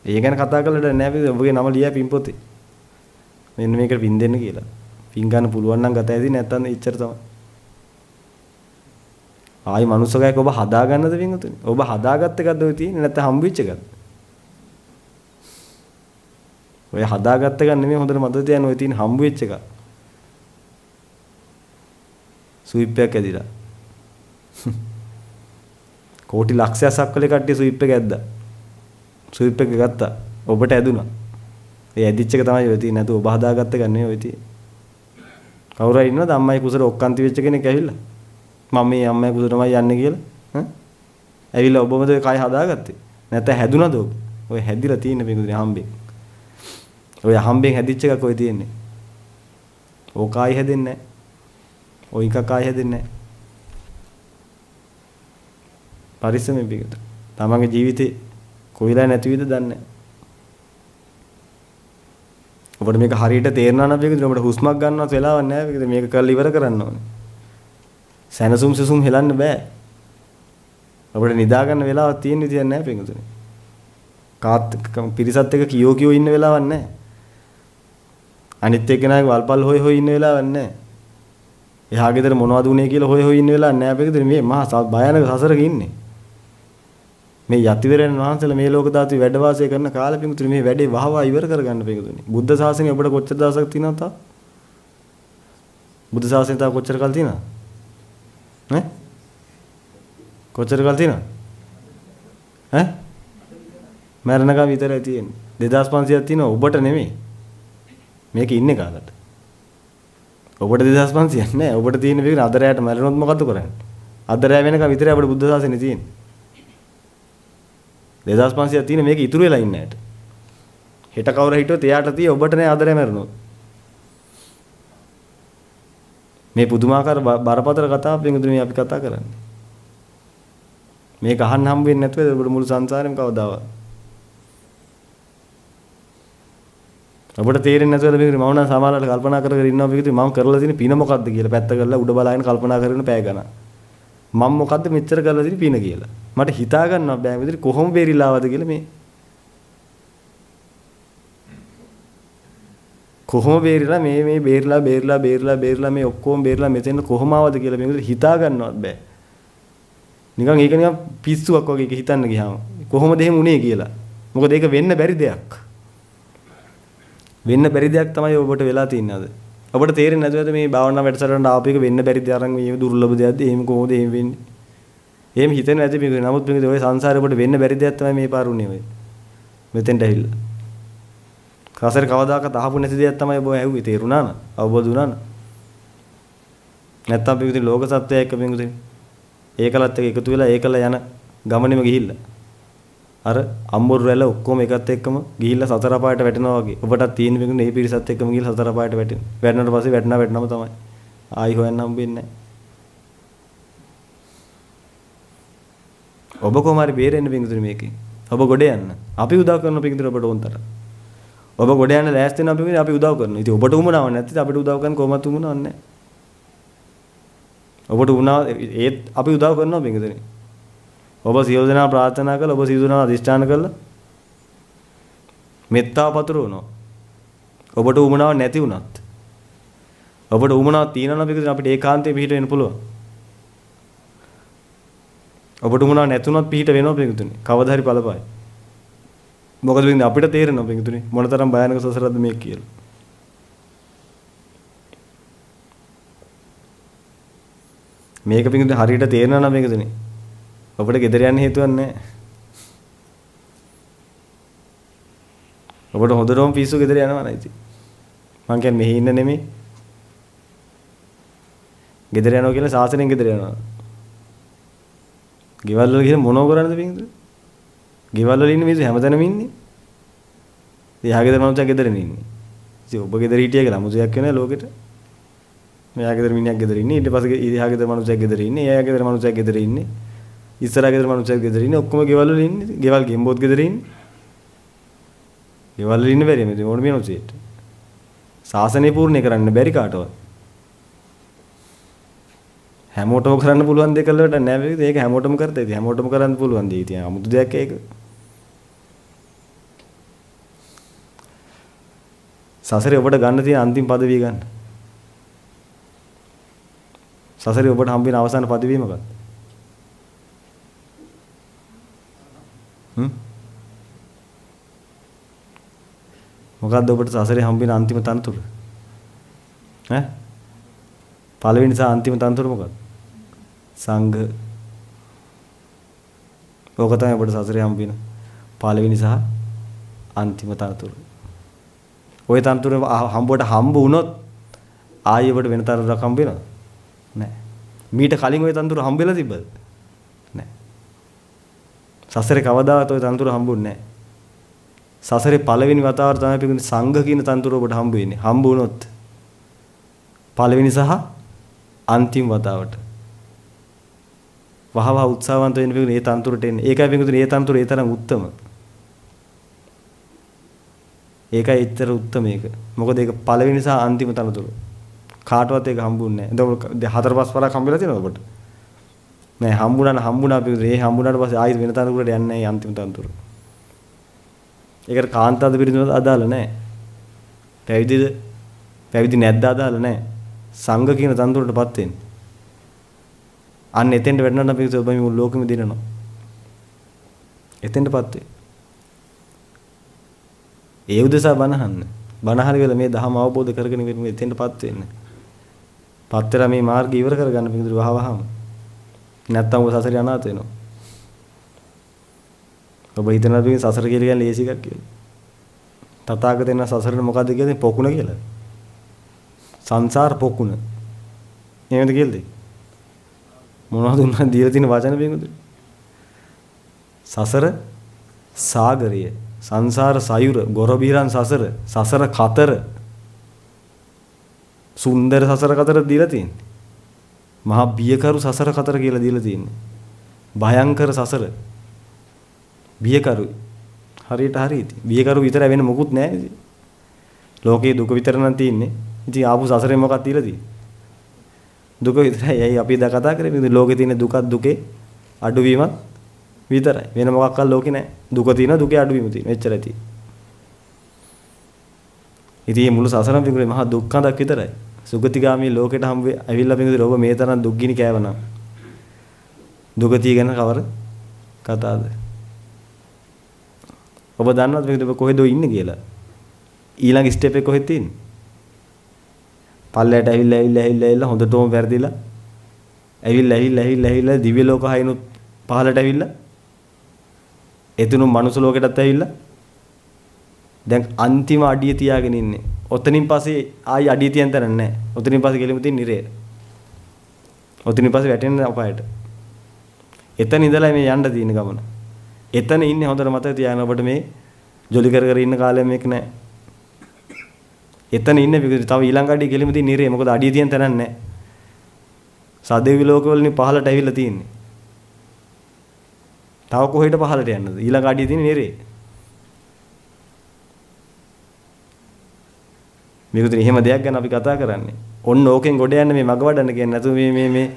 ඒ ගැන කතා කරලා නැහැ පිටුතුන්. ඔබගේ නම ලියයි පින් පොතේ. මෙන්න මේකට පින් දෙන්න කියලා. පින් ගන්න පුළුවන් නම් ගත ඇති නැත්නම් ඉච්චර තමයි. ආයි මනුස්සකයක් ඔබ හදාගන්නද පින්වතුනි? ඔබ හදාගත්ත එකක්ද ඔය තියෙන්නේ නැත්නම් හම්බෙච්ච එකක්ද? ඔය හදාගත්ත ගන්න නෙමෙයි හොඳට මතක තියාගන්න ඔය තියෙන හම්බ වෙච්ච එක. ස්විප් එකක් ඇදිලා. කෝටි ලක්ෂයක් සක්වලේ කට්ටිය ස්විප් එක ඇද්දා. ස්විප් එක ගත්තා. ඔබට ඇදුනා. ඒ ඇදිච්ච එක තමයි ඔය තියෙන්නේ. නැතු ඔබ හදාගත්ත එක නෙමෙයි ඔය තියෙන්නේ. කවුරු හරි ඉන්නවද අම්මයි කුසල ඔක්කාන්ති වෙච්ච කෙනෙක් ඇවිල්ලා? මම මේ අම්මයි කුසල තමයි යන්නේ කියලා. ඈ? ඇවිල්ලා ඔබමද ඔය කය හදාගත්තේ? නැත්නම් හැදුනද ඔබ? ඔය හැදිලා තියෙන පිටුනේ හම්බෙන්. ඔය හම්බෙන් හැදිච්ච එකක් ඔය තියෙන්නේ. ඕකයි හැදෙන්නේ නැහැ. ඔය එකකයි හැදෙන්නේ නැහැ. පරිස්සමෙන් පිටු. තමන්ගේ ජීවිතේ කොයිලා නැති වෙයිද දන්නේ නැහැ. ඔබට මේක හරියට තේරෙනවා නම් පිටු ඔබට හුස්මක් ගන්නවත් වෙලාවක් නැහැ පිටු මේක කරලා ඉවර කරන්න ඕනේ. සැනසුම් සුසුම් හෙලන්න බෑ. අපිට නිදා ගන්න වෙලාවක් තියෙන විදියක් නැහැ පිටුනේ. කාත් පිරිසත් එක්ක කියෝ කියෝ ඉන්න වෙලාවක් නැහැ. අනිත් එක්කෙනාගේ වල්පල් හොය හොය ඉන්න වෙලාවක් නැහැ. එහා ගෙදර මොනවද උනේ කියලා හොය හොය ඉන්න වෙලාවක් නැහැ පිටුනේ මේ මහා භයානක සසරක ඉන්නේ. මේ යතිවරයන් වහන්සේලා මේ ලෝක ධාතුවේ වැඩ වාසය කරන කාලෙ පිටුනේ මේ වැඩේ වහවා ඉවර කරගන්න පිටුනේ. බුද්ධ ශාසනය ඔබට කොච්චර දවසක් තියෙනවද තා? බුද්ධ ශාසනය තා කොච්චර කල් තියෙනවද? ඈ? කොච්චර කල් තියෙනවද? ඈ? මරණකම් විතරයි තියෙන්නේ. 2500ක් තියෙනවා ඔබට නෙමෙයි. මේකේ ඉන්නේ කාලට. ඔබට 2500ක් නෑ. ඔබට තියෙන විදිහට අද රැයට මැරෙනොත් මොකද කරන්නේ? අද රැය වෙනකම් විතරයි අපේ බුද්ධ ශාසනය තියෙන්නේ. 2500ක් තියෙන මේක ඉතුරු වෙලා ඉන්නේ නැට. හෙට කවුරු හිටියොත් එයාට තිය ඔබට නෑ අද රැය මැරෙනොත්. මේ පුදුමාකාර බරපතල කතාවක් පිටුනේ අපි කතා කරන්නේ. මේක අහන්න හම්බ වෙන්නේ නැතුව ඔබට මුළු සංසාරෙම කවදාවත්. ඔබට තේරෙන්නේ නැතුවද මේක මම නම් සමානලට කල්පනා කර කර ඉන්නවා මේක මම කරලා තියෙන පින මොකද්ද කියලා පැත්ත කරලා උඩ බලාගෙන කල්පනා කරගෙන පැය ගණන්. මම මොකද්ද මෙච්චර කරලා තියෙන පින කියලා. මට හිතා ගන්නව බෑ මෙතන කොහොම බේරිලා ආවද කියලා මේ. කොහොම බේරිලා මේ බේරිලා මේ ඔක්කොම බේරිලා මෙතෙන් කොහොම ආවද කියලා මේක හිතා ගන්නවත් බෑ. නිකන් ඒක නිකන් පිස්සුවක් වගේ ඒක හිතන්න ගියාම කොහොමද එහෙම උනේ කියලා. මොකද ඒක වෙන්න බැරි දෙයක්. වෙන්න බැරි දෙයක් තමයි ඔබට වෙලා තින්නේ අද. ඔබට තේරෙන්නේ නැතුවද මේ භාවනා වැඩසටහනට ආපු එක වෙන්න බැරි දෙයක් අරන් මේ දුර්ලභ දෙයක්ද එහෙම කොහොමද එහෙම වෙන්නේ? එහෙම හිතෙන්නේ නැති මේක. නමුත් මේක ඔය සංසාරේ ඔබට වෙන්න බැරි දෙයක් තමයි මේ පාර උනේ ඔය. මෙතෙන්ට ඇවිල්ලා. කාසර කවදාකවත් අහපු නැති දෙයක් තමයි ඔබ ඇහුවේ තේරුණා නේද? අවබෝධ වුණා නේද? නැත්තම් මේක ලෝක සත්‍යය එක්ක මේක ඒකලත් එක්ක එකතු වෙලා ඒකල යන ගමනේම ගිහිල්ලා. අර අම්බොරු රැළ ඔක්කොම එකත් එක්කම ගිහිල්ලා සතර පායට වැටෙනවා වගේ. ඔබටත් තියෙන මේක නේ පිරිසත් එක්කම ගිහිල්ලා සතර පායට වැටෙන. වැටෙනාට පස්සේ වැටෙනම තමයි. ආයි හොයන්න හම්බෙන්නේ නැහැ. ඔබ කොහොම හරි බේරෙන්න පිංගුතුනි මේකෙන්. ඔබ ගොඩ යන්න. අපි උදව් කරන පිංගුතුනි ඔබට ඕන්තර. ඔබ ගොඩ යන්න ලෑස්ති වෙනවා පිංගුතුනි අපි උදව් කරනවා. ඉතින් ඔබට උමනාවක් නැත්නම් අපිට උදව් කරන්න කොහොමද උමනාවක් නැහැ. ඔබට උමනාව ඒත් අපි උදව් කරනවා පිංගුතුනි. ඔබ සියලු දෙනා ප්‍රාර්ථනා කළා ඔබ සියලු දෙනා අධිෂ්ඨාන කළා මෙත්තාව පතුරවනවා. ඔබට උමනාවක් නැති වුණත් ඔබට උමනාවක් තියෙනවා නම් පිටුනේ අපිට ඒකාන්තයෙන් පිට වෙන්න පුළුවන්. ඔබට උමනාවක් නැතුණත් පිට වෙනවා පිටුනේ. කවදා හරි බලපෑයි. මොකද වෙන්නේ අපිට තේරෙනවා පිටුනේ මොනතරම් භයානක සසරක්ද මේක කියලා. මේක පිටුනේ හරියට තේරෙනවා නම් පිටුනේ ඔබට ගෙදර යන්න හේතුවක් නැහැ. ඔබට හොඳටම පිස්සු ගෙදර යනවා නේද? මං කියන්නේ මෙහි ඉන්න නෙමෙයි. ගෙදර යනවා කියලා සාසනෙන් ගෙදර යනවා. ගෙවල් වල ගිහින් මොනව කරන්නද පින්ද? ගෙවල් වල ඉන්න මිනිස්සු හැමතැනම ඉන්නේ. එයා ගෙදර මනුස්සයා ගෙදරනේ ඉන්නේ. ඉතින් ඔබ ගෙදර හිටියා කියලා අමුතුයක් වෙනවා ලෝකෙට. මෙයා ගෙදර මිනිහක් ගෙදර ඉන්නේ. ඊට පස්සේ එයා ගෙදර මනුස්සයා ගෙදර ඉන්නේ. එයා ගෙදර මනුස්සයා ගෙදර ඉන්නේ. ඉස්සරහ ගෙදර මනුස්සයෙක් ගෙදර ඉන්නේ ඔක්කොම ගෙවල් වල ඉන්නේ. ගෙවල් ගෙම්බොත් ගෙදර ඉන්නේ. ගෙවල් වල ඉන්න බැරි මේ මොන මිනිස්සෙට. සාසනය පූර්ණේ කරන්න බැරි කාටවත්. හැමෝටම කරන්න පුළුවන් දෙයක් කළාට නෑ මේක. ඒක හැමෝටම කරතයි. ඉතින් හැමෝටම කරන්න පුළුවන් දෙයක්. ඉතින් 아무තු දෙයක් ඒක. සසරේ ඔබට ගන්න තියෙන අන්තිම পদවිය ගන්න. සසරේ ඔබට හම්බ වෙන අවසාන পদවිය මොකක්ද? මොකද්ද ඔබට සසරේ හම්බෙන අන්තිම තනතුර? ඈ? පළවෙනි සහ අන්තිම තනතුර මොකක්ද? සංඝ. ඕක තමයි ඔබට සසරේ හම්බෙන පළවෙනි සහ අන්තිම තනතුර. ওই තනතුර හම්බුවට හම්බ වුණොත් ආයෙ ඔබට වෙන තනතුරක් හම්බ වෙනවද? නැහැ. මීට කලින් ওই තනතුර හම්බෙලා තිබ්බද? නැහැ. සසරේ කවදාවත් ওই තනතුර හම්බුන්නේ නැහැ. සසරේ පළවෙනි වතාවට තමයි පිටුනේ සංඝ කියන තනතුර ඔබට හම්බ වෙන්නේ. හම්බ වුණොත් පළවෙනි සහ අන්තිම වතාවට වහව උත්සාහවන්ත වෙන්න පිටුනේ මේ තනතුරට එන්නේ. ඒකයි පිටුනේ මේ තනතුර ඒ තරම් උත්තම. ඒකයි ඊතර උත්තම ඒක. මොකද ඒක පළවෙනි සහ අන්තිම තනතුර. කාටවත් ඒක හම්බුන්නේ නැහැ. එතකොට හතර පහ පාරක් හම්බෙලා තියෙනවද ඔබට? නෑ හම්බුණා පිටුනේ. ඒ හම්බුණාට පස්සේ ආයෙත් වෙන තනතුරට යන්නේ නැහැ අන්තිම තනතුර. ඒකට කාන්තාද පිරිනවද අදාළ නැහැ. පැවිදිද? පැවිදි නැද්ද අදාළ නැහැ. සංඝ කියන තනතුරටපත් වෙන්නේ. අන්න එතෙන්ට වැඩනනම් අපි ඔබ මේ මුළු ලෝකෙම දිනනවා. එතෙන්ටපත් වේ. ඒ උදෙසා බණහන්න. බණහරි වෙලා මේ ධර්ම අවබෝධ කරගෙන ඉන්න එතෙන්ටපත් වෙන්න. පත් වෙලා මේ මාර්ගය ඉවර කරගන්න පිටුරු වහවහම. නැත්තම් ඔබ සසරේ අනාථ වෙනවා. ඔබ හිතනවා මේ සසර කියලා කියන්නේ ලේසි එකක් කියලා. තථාගතයන් සසරේ මොකද්ද කියන්නේ? පොකුණ කියලා. සංසාර පොකුණ. එහෙමද කියලාද? මොනවද උන්වන් දීලා තියෙන වචන බින්දුද? සසර සාගරය, සංසාර සයුර, ගොරබිරන් සසර, සසර කතර. සුන්දර සසර කතර දීලා තියෙන්නේ. මහා බියකරු සසර කතර කියලා දීලා තියෙන්නේ. භයංකර සසර. බියකරුයි. හරියට හරියටි. බියකරු විතරයි වෙන මොකුත් නැහැ ඉතින්. ලෝකේ දුක විතර නම් තියෙන්නේ. ඉතින් ආපු සසරේ මොකක්ද තියලා තියෙන්නේ? දුක විතරයි. ඇයි අපි දැන් කතා කරන්නේ? ඉතින් ලෝකේ තියෙන දුකත් දුකේ අඩුවීමත් විතරයි. වෙන මොකක්වත් ලෝකේ නැහැ. දුක තියෙනවා දුකේ අඩුවීම තියෙනවා. එච්චරයි තියෙන්නේ. ඉතින් මේ මුළු සසරම පිඟුනේ මහා දුක්ඛඳක් විතරයි. සුගතිගාමී ලෝකෙට හම් වෙ ඇවිල්ලා පිඟුනේ ඔබ මේ තරම් දුක් ගිනි කෑවනම් දුගතිය ගැන කවර කතාවද? ඔබ දන්නවද පිඟුනේ ඔබ කොහෙද ඉන්නේ කියලා? ඊළඟ ස්ටෙප් එක කොහෙද තියෙන්නේ? පල්ලයට ඇවිල්ලා හොඳටම වැරදිලා ඇවිල්ලා දිව්‍ය ලෝක හයිනුත් පහලට ඇවිල්ලා එතුණු මනුස්ස ලෝකෙටත් ඇවිල්ලා දැන් අන්තිම අඩිය තියාගෙන ඉන්නේ. ඔතනින් පස්සේ ආයි අඩිය තියන්න තැන නැහැ. ඔතනින් පස්සේ ගෙලිමු තියෙන නිරේ. ඔතනින් පස්සේ වැටෙන්න අපායට. එතන ඉඳලා මේ යන්න තියෙන ගමන. එතන ඉන්නේ හොඳට මතක තියාගන්න ඔබට මේ ජොලි කර ඉන්න කාලේ මේක නැහැ. එතන ඉන්නේ පිටු තව ඊළඟ අඩිය ගෙලිමු තියෙන නිරේ. මොකද අඩිය තියන්න තැන නැහැ. සදෙවි ලෝකවලින් පහලට ඇවිල්ලා තියෙන්නේ. තව කොහෙට පහලට යන්නද? ඊළඟ අඩිය තියෙන නිරේ. මේකද එහෙම දෙයක් ගැන අපි කතා කරන්නේ. ඔන්න ඕකෙන් ගොඩ යන්න මේ මග වඩන්න කියන්නේ නැතු මේ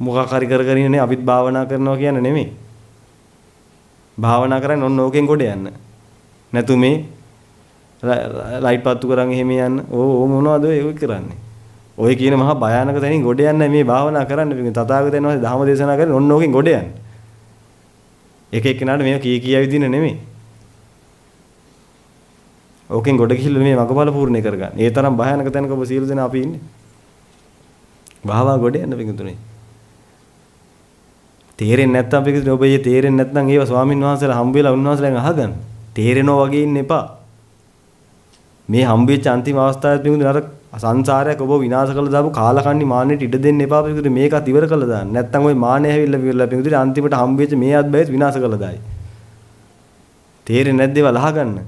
මොකක් හරි කර ඉන්නේ අපිත් භාවනා කරනවා කියන්නේ නෙමෙයි. භාවනා කරන්නේ ඔන්න ඕකෙන් ගොඩ යන්න. නැතු මේ ලයිට් පත්තු කරන් එහෙම යන්න. ඕ මොනවද ඔය කරන්නේ? ඔය කියන මහා භයානක තැනින් ගොඩ යන්න මේ භාවනා කරන්න. තථාගතයන් වහන්සේ ධර්ම දේශනා කරන්නේ ඔන්න ඕකෙන් ගොඩ යන්න. එක එක්කෙනාට මේක කී විදින නෙමෙයි. ඕකෙන් ගොඩ ගිහිල්ලා මේ මගපල පූර්ණේ කරගන්න. ඒ තරම් භයානක තැනක ඔබ සියලු දෙනා අපි ඉන්නේ. වහවා ගොඩ යන්න පිටුනේ. තේරෙන්නේ නැත්නම් පිටුනේ ඔබ ඊයේ තේරෙන්නේ නැත්නම් ඒව ස්වාමින් වහන්සේලා හම්බ වෙලා උන්වහන්සේලාගෙන් අහගන්න. තේරෙනවා වගේ ඉන්න එපා. මේ හම්බෙච්ච අන්තිම අවස්ථාවේ පිටුනේ අර සංසාරයක් ඔබ විනාශ කළ දාපු කාලකන්ණි මානෙට ඉඩ දෙන්න එපා පිටුනේ මේකත් ඉවර කළා දාන්න. නැත්නම් ওই මානෙ හැවිල්ලා පිටුනේ අන්තිමට හම්බෙච්ච මේ අත්බැයත් විනාශ කළා දායි. තේරෙන්නේ නැද්ද ඒවා ලහගන්න.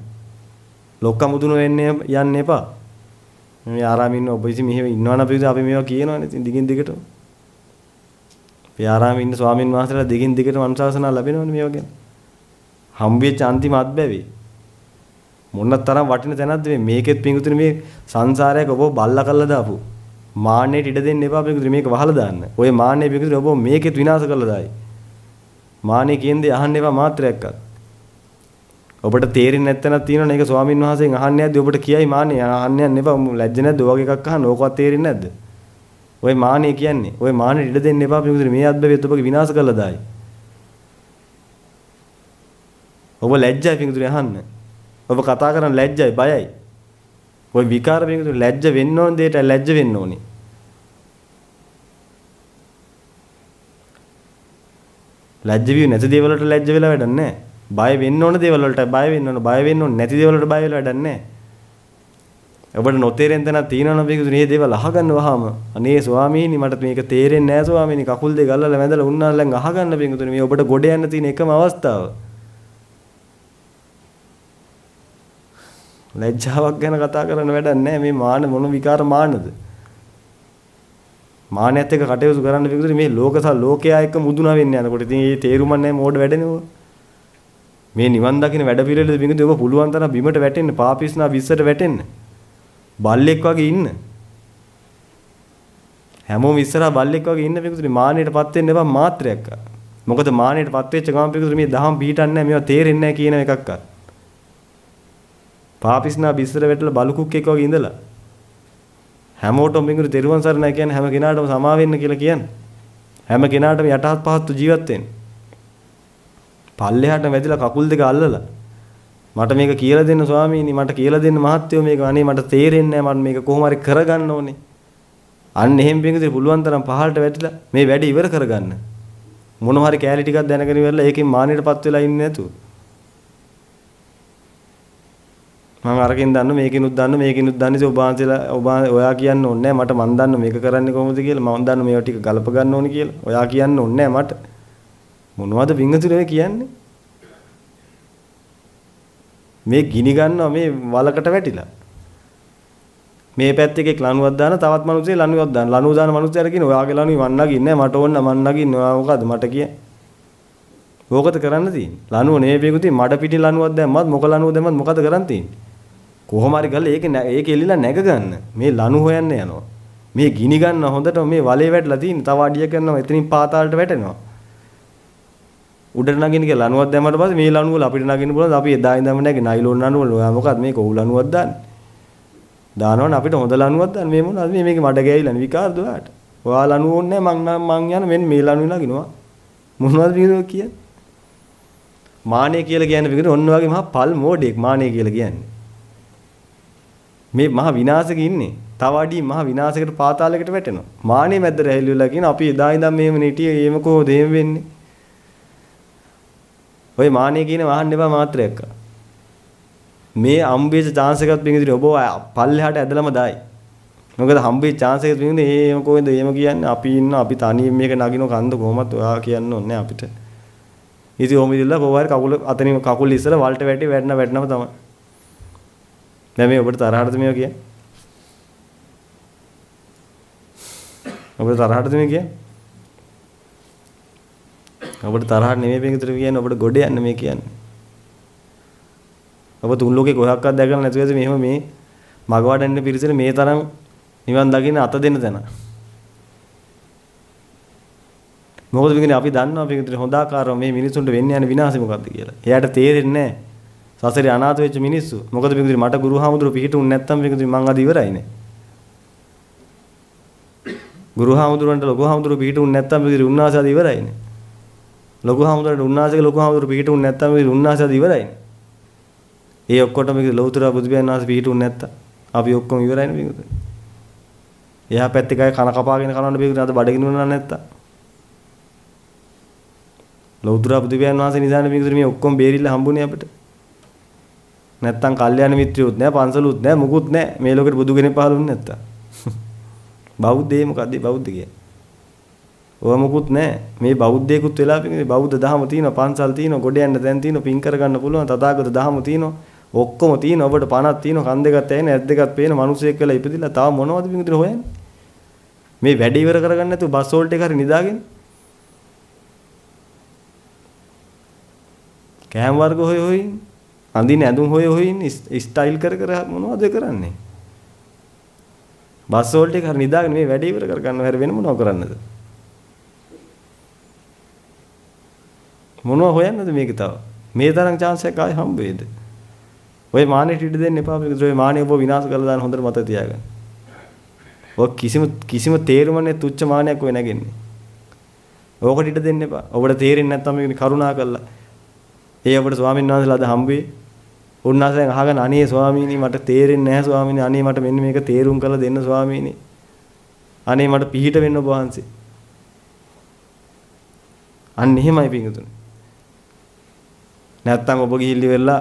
ලොක්ක මුදුන වෙන්නේ යන්න එපා. මේ ආරාමේ ඉන්න ඔබ ඉතින් මෙහෙම ඉන්නවනම් අපි මේවා කියනවනේ ඉතින් දිගින් දිගට. මේ ආරාමේ ඉන්න ස්වාමින් වහන්සේලා දිගින් දිගට මනුසාසනා ලැබෙනවනේ මේවා ගැන. හම්බෙච්ච අන්තිම අත්බැවි. මොන තරම් වටින තැනක්ද මේ මේකෙත් පිඟුතුනේ මේ සංසාරයක ඔබ බල්ලා කරලා දාපු. මාන්නයට ඉඩ දෙන්න එපා පිඟුතුනේ මේක වහලා දාන්න. ඔය මාන්නේ පිඟුතුනේ ඔබ මේකෙත් විනාශ කරලා දායි. මාන්නේ කියන්නේ අහන්න එපා මාත්‍රයක්වත්. ඔබට තේරෙන්නේ නැත්නම් තියෙනවනේ ඒක ස්වාමින් වහන්සේගෙන් අහන්නේ නැද්ද ඔබට කියයි මාන්නේ අහන්නේ නැපා ලැජ්ජ නැද්ද ඔයගේ එකක් අහන්න ඕකවත් තේරෙන්නේ නැද්ද ඔය මාන්නේ කියන්නේ ඔය මාන්නේ ඉඩ දෙන්න එපා පිටුනේ මේ අත්බැවියත් ඔබගේ විනාශ කළා දායි ඔබ ලැජ්ජයි පිටුනේ අහන්න ඔබ කතා කරන ලැජ්ජයි බයයි. ඔය විකාර පින්විතනි ලැජ්ජ වෙන්න ඕන දෙයට ලැජ්ජ වෙන්න ඕනේ. ලැජ්ජ විය නැති දේවල් වලට ලැජ්ජ වෙලා වැඩක් නැහැ. බය වෙන්න ඕන දේවල් වලට බය වෙන්න ඕන. බය වෙන්න ඕන නැති දේවල් වලට බය වෙලා වැඩක් නැහැ. ඔබට නොතේරෙන තැනක් තියෙනවා නම් මේ දේවල් අහගන්න වහම අනේ ස්වාමීනි මට මේක තේරෙන්නේ නැහැ ස්වාමීනි කකුල් දෙක අල්ලලා වැඳලා උන්නාලෙන් අහගන්න පින්තුනේ මේ ඔබට ගොඩ යන්න තියෙන එකම අවස්ථාව. ලැජ්ජාවක් ගැන කතා කරන්න වැඩක් නැහැ. මේ මාන මොන විකාර මානද? මානෙත් එක්ක කටයුතු කරන්න පිටුනේ මේ ලෝකයා එක්ක මුදුනා වෙන්න යනකොට ඉතින් මේ තේරුම නැහැ මෝඩ වැඩනේ. මේ නිවන් දකින්න වැඩ පිළිවෙලද පිටුනේ ඔබ පුළුවන් තරම් බිමට වැටෙන්න පාපිස්නා විස්සට වැටෙන්න. බල්ලෙක් වගේ ඉන්න. හැමෝම ඉස්සරහා බල්ලෙක් වගේ ඉන්න පිටුනේ මානෙටපත් වෙන්න එපා මාත්‍රයක්. මොකද මානෙටපත් වෙච්ච ගමන් පිටුනේ මේ දහම් පිටින්නේ නැහැ මේවා තේරෙන්නේ නැහැ කියන එකක්වත්. පාපිස්නා විස්සට වැටලා බලු කුක්කෙක් වගේ ඉඳලා හැමෝටම මිඟුරු තෙරුවන් සරණයි කියන්නේ හැම කෙනාටම සමා වෙන්න කියලා කියන්නේ. හැම කෙනාටම යටහත් පහත්තු ජීවත් වෙන්න. පල්ලෙහාට වැදිලා කකුල් දෙක අල්ලලා මට මේක කියලා දෙන්න ස්වාමීනි මට කියලා දෙන්න මහත්තයෝ මේක අනේ මට තේරෙන්නේ නැහැ මම මේක කොහොම හරි කරගන්න ඕනේ. අන්න එහෙම මිඟුරු පුළුවන් තරම් පහළට වැටිලා මේ වැඩ ඉවර කරගන්න. මොනවා හරි කැලී ටිකක් දැනගෙන ඉවරලා ඒකෙන් මානෙටපත් වෙලා ඉන්නේ නැතුව. මම අරකින් දන්න මේකිනුත් දන්න මේකිනුත් දන්නේ ඔබ වහන්සේලා ඔයා කියන්න ඕනේ නැහැ මට මන් දන්න මේක කරන්නේ කොහොමද කියලා මම දන්න මේවා ටික ගලප ගන්න ඕනේ කියලා ඔයා කියන්න ඕනේ නැහැ මට මොනවද වින්තුනේ කියන්නේ මේ ගිනි ගන්නවා මේ වලකට වැටිලා මේ පැත්තේ එකෙක් ලණුවක් දාන තවත් මිනිස්සෙක් ලණුවක් දාන ලණුව දාන මිනිස්සයාට කියන ඔයාගේ ලණුවේ මන් නගින්නේ නැහැ මට ඕන මන් නගින්නේ ඔයා මොකද මට කිය ඕකද කරන්න තියෙන්නේ ලණුව නෙවෙයි බේකුති මඩ පිටි ලණුවක් දැම්මත් මොක ලණුව දැම්මත් මොකද කරන්න තියෙන්නේ කොහොම හරි ගාලා ඒක එල්ලලා නැග ගන්න මේ ලණු හොයන්න යනවා මේ ගිනි ගන්න හොඳට මේ වලේ වැටලා තියෙන තව අඩිය කරනවා එතනින් පාතාලට වැටෙනවා උඩට නගින්න කියලා ලණුවක් දැම්මට පස්සේ මේ ලණුව වල අපිට නගින්න පුළුවන් අපි එදා ඉඳන්ම නැගේ නයිලෝන් ලණුව වල ඔයා මොකක්ද මේක ඔව් ලණුවක් දාන්නේ දානවනේ අපිට හොඳ ලණුවක් දාන්න මේ මොනවද මේක මඩ ගෑවිලානේ විකාරද ඔයාට ඔයා ලණුව ඕනේ නැහැ මං යන මෙන්න මේ ලණුව නගිනවා මොනවද මේක කියන්නේ මානෙ කියලා කියන්නේ විතර ඔන්න වගේ මහා පල් මෝඩෙක් මානෙ කියලා කියන්නේ මේ මහ විනාශක ඉන්නේ. තව අඩිය මහ විනාශයකට පාතාලයකට වැටෙනවා. මානෙ මැද්ද රැහිලුලා කියන අපි එදා ඉඳන් මෙහෙම නිටියේ එහෙම කොහොමද එහෙම වෙන්නේ? ඔය මානෙ කියන වහන්න එපා මාත්‍රයක්. මේ හම්බෙච්ච chance එකත් පිටින් ඔබ පල්ලෙහාට ඇදලම දායි. මොකද හම්බෙච්ච chance එක පිටින් එහෙම කොහෙන්ද එහෙම කියන්නේ අපි ඉන්න අපි තනියෙන් මේක නගින කන්ද කොහොමද ඔයා කියන්න ඕනේ අපිට. ඉතින් ඔහොම ඉඳලා කොහොම හරි කකුල අතනින් කකුල් ඉස්සලා වලට වැටි වැටෙනම තමයි. දැන් මේ ඔබට තරහටද මේව කියන්නේ? ඔබට තරහටද මේ කියන්නේ? ඔබට තරහට නෙමෙයි පිටින් කියන්නේ ඔබට ගොඩ යන්න මේ කියන්නේ. ඔබ තුන් ලෝකේ කොහොක්වත් දැකලා නැතුවද මෙහෙම මේ මගවඩන්න පිරිසට මේ තරම් නිවන් දකින්න අත දෙන්න තැන. මොකද පිටින් අපි දන්නවා පිටින් හොඳ ආකාරව මේ මිනිසුන්ට වෙන්න යන විනාශය මොකක්ද කියලා. එයාට තේරෙන්නේ නැහැ. සසරේ අනාථ වෙච්ච මිනිස්සු. මොකද පිටින් මට ගුරුහාමුදුරුවෝ පිටින් නැත්තම් පිටින් මං අද ඉවරයිනේ. ගුරුහාමුදුරුවන්ට ලොකුහාමුදුරුවෝ පිටින් නැත්තම් පිටින් උන්වහන්සේ අද ඉවරයිනේ. ලොකුහාමුදුරුවන්ට උන්වහන්සේගේ ලොකුහාමුදුරුවෝ පිටින් නැත්තම් පිටින් උන්වහන්සේ අද ඉවරයිනේ. ඒ ඔක්කොටම පිටින් ලෞතර බුදුබියන් වහන්සේ පිටින් නැත්තම් අපි ඔක්කොම ඉවරයිනේ පිටින්. එහා පැත්තේ කය කන කපාගෙන කනවන්න පිටින් අද බඩගිනි වුණා නැත්තම්. ලෞතර බුදුබියන් වහන්සේ නිසානේ පිටින් මේ ඔක්කොම බේරිලා හම්බුනේ අපිට. නැත්තම් කල්යාණ මිත්‍රියොත් නැහැ පන්සලුත් නැහැ මුකුත් නැහැ මේ ලෝකෙට බුදු කෙනෙක් පහළුනේ නැත්තම් බෞද්ධය මොකද්ද බෞද්ධ කියන්නේ ඔය මුකුත් නැහැ මේ බෞද්ධයෙකුත් වෙලා පිටින් බෞද්ධ දහම තියෙනවා පන්සල් තියෙනවා ගොඩ යන්න දැන් තියෙනවා පින් කරගන්න පුළුවන් තථාගත දහම තියෙනවා ඔක්කොම තියෙනවා ඔබට පණක් තියෙනවා කන් දෙකක් ඇහෙන ඇස් දෙකක් පේන මිනිසෙක් වෙලා ඉපදිලා තව මොනවද පිටින් හොයන්නේ මේ වැඩ ඉවර කරගන්න නැතුව බස් වෝල්ට් එක හරි නිදාගෙන කෑම වර්ග හොය අඳින ඇඳුම් හොය ස්ටයිල් කර මොනවද කරන්නේ? බස් වෝල්ට් එක හරි නිදාගෙන මේ වැඩේ ඉවර කරගන්නව හැර වෙන මොනව කරන්නද? මොනව හොයන්නද මේක තව? මේ තරම් chance එකක් ආයි හම්බ වෙයිද? ඔය මානෙට ඉඩ දෙන්න එපා මේක. ඔය මානෙ ඔබ විනාශ කරලා දාන හොඳට මතක තියාගන්න. ඔය කිසිම තේරුම නැති තුච්ච මානයක් ඔය නැගෙන්නේ. ඕකට ඉඩ දෙන්න එපා. ඔබට තේරෙන්නේ නැත්නම් මේක කරුණා කරලා ඒ අපේ ස්වාමීන් වහන්සේලා අද හම්බුවේ උන්වහන්සේ අහගෙන අනේ ස්වාමීනි මට තේරෙන්නේ නැහැ ස්වාමීනි. අනේ මට මෙන්න මේක තේරුම් කරලා දෙන්න ස්වාමීනි. අනේ මට පිහිට වෙන්න ඔබ වහන්සේ. අන්න එහෙමයි පිංගුතුනි. නැත්තම් ඔබ ගිහිල්ලි වෙලා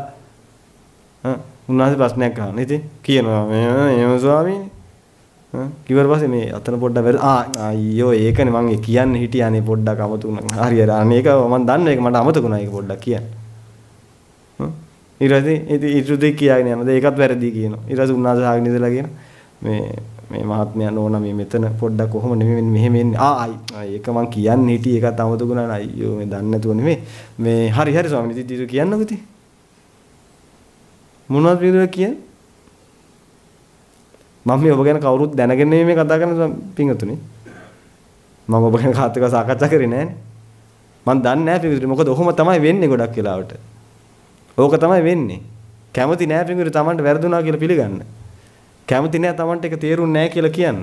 උන්වහන්සේ ප්‍රශ්නයක් අහන. ඉතින් කියනවා එහෙම ස්වාමීනි. කිව්වට පස්සේ මේ අතන පොඩ්ඩක් වැරදි. අයියෝ ඒකනේ මම කියන්න හිටියානේ පොඩ්ඩක් අමතුණා. හරි හරි. අනේක මම දන්නේ ඒක මට අමතකුණා ඒක පොඩ්ඩක් කියන්න. ඊට කියාගෙන යනවා. ඒකත් වැරදි කියනවා. ඊට පස්සේ උන්වහන්සේ ආගෙන ඉඳලා කියනවා මේ මහත්මයා නෝනා මේ මෙතන පොඩ්ඩක් කොහොම නෙමෙයි මෙහෙම එන්නේ. ඒක මං කියන්න හිටියේ ඒකත් අමතකුණා නේ. අයියෝ මේ දන්නේ නැතුව නෙමෙයි. මේ හරි හරි ස්වාමීනි ඉතින් කියන්නකෝ ඉතින්. මොනවද පිළිවෙල කියන්නේ? මම මේ ඔබ ගැන කවුරුත් දැනගෙන මේ කතා කරන පිංගුතුනි. මම ඔබ ගැන කාත් එක්ක සාකච්ඡා කරේ නෑනේ. මම දන්නේ නෑ පිංගුතුනි. මොකද ඔහොම තමයි වෙන්නේ ගොඩක් වෙලාවට. ඕක තමයි වෙන්නේ. කැමති නෑ පිංගුතුනි Tamanට වැරදුනා කියලා පිළිගන්න. කැමති නෑ Tamanට ඒක තේරුන්නේ නෑ කියලා කියන්න.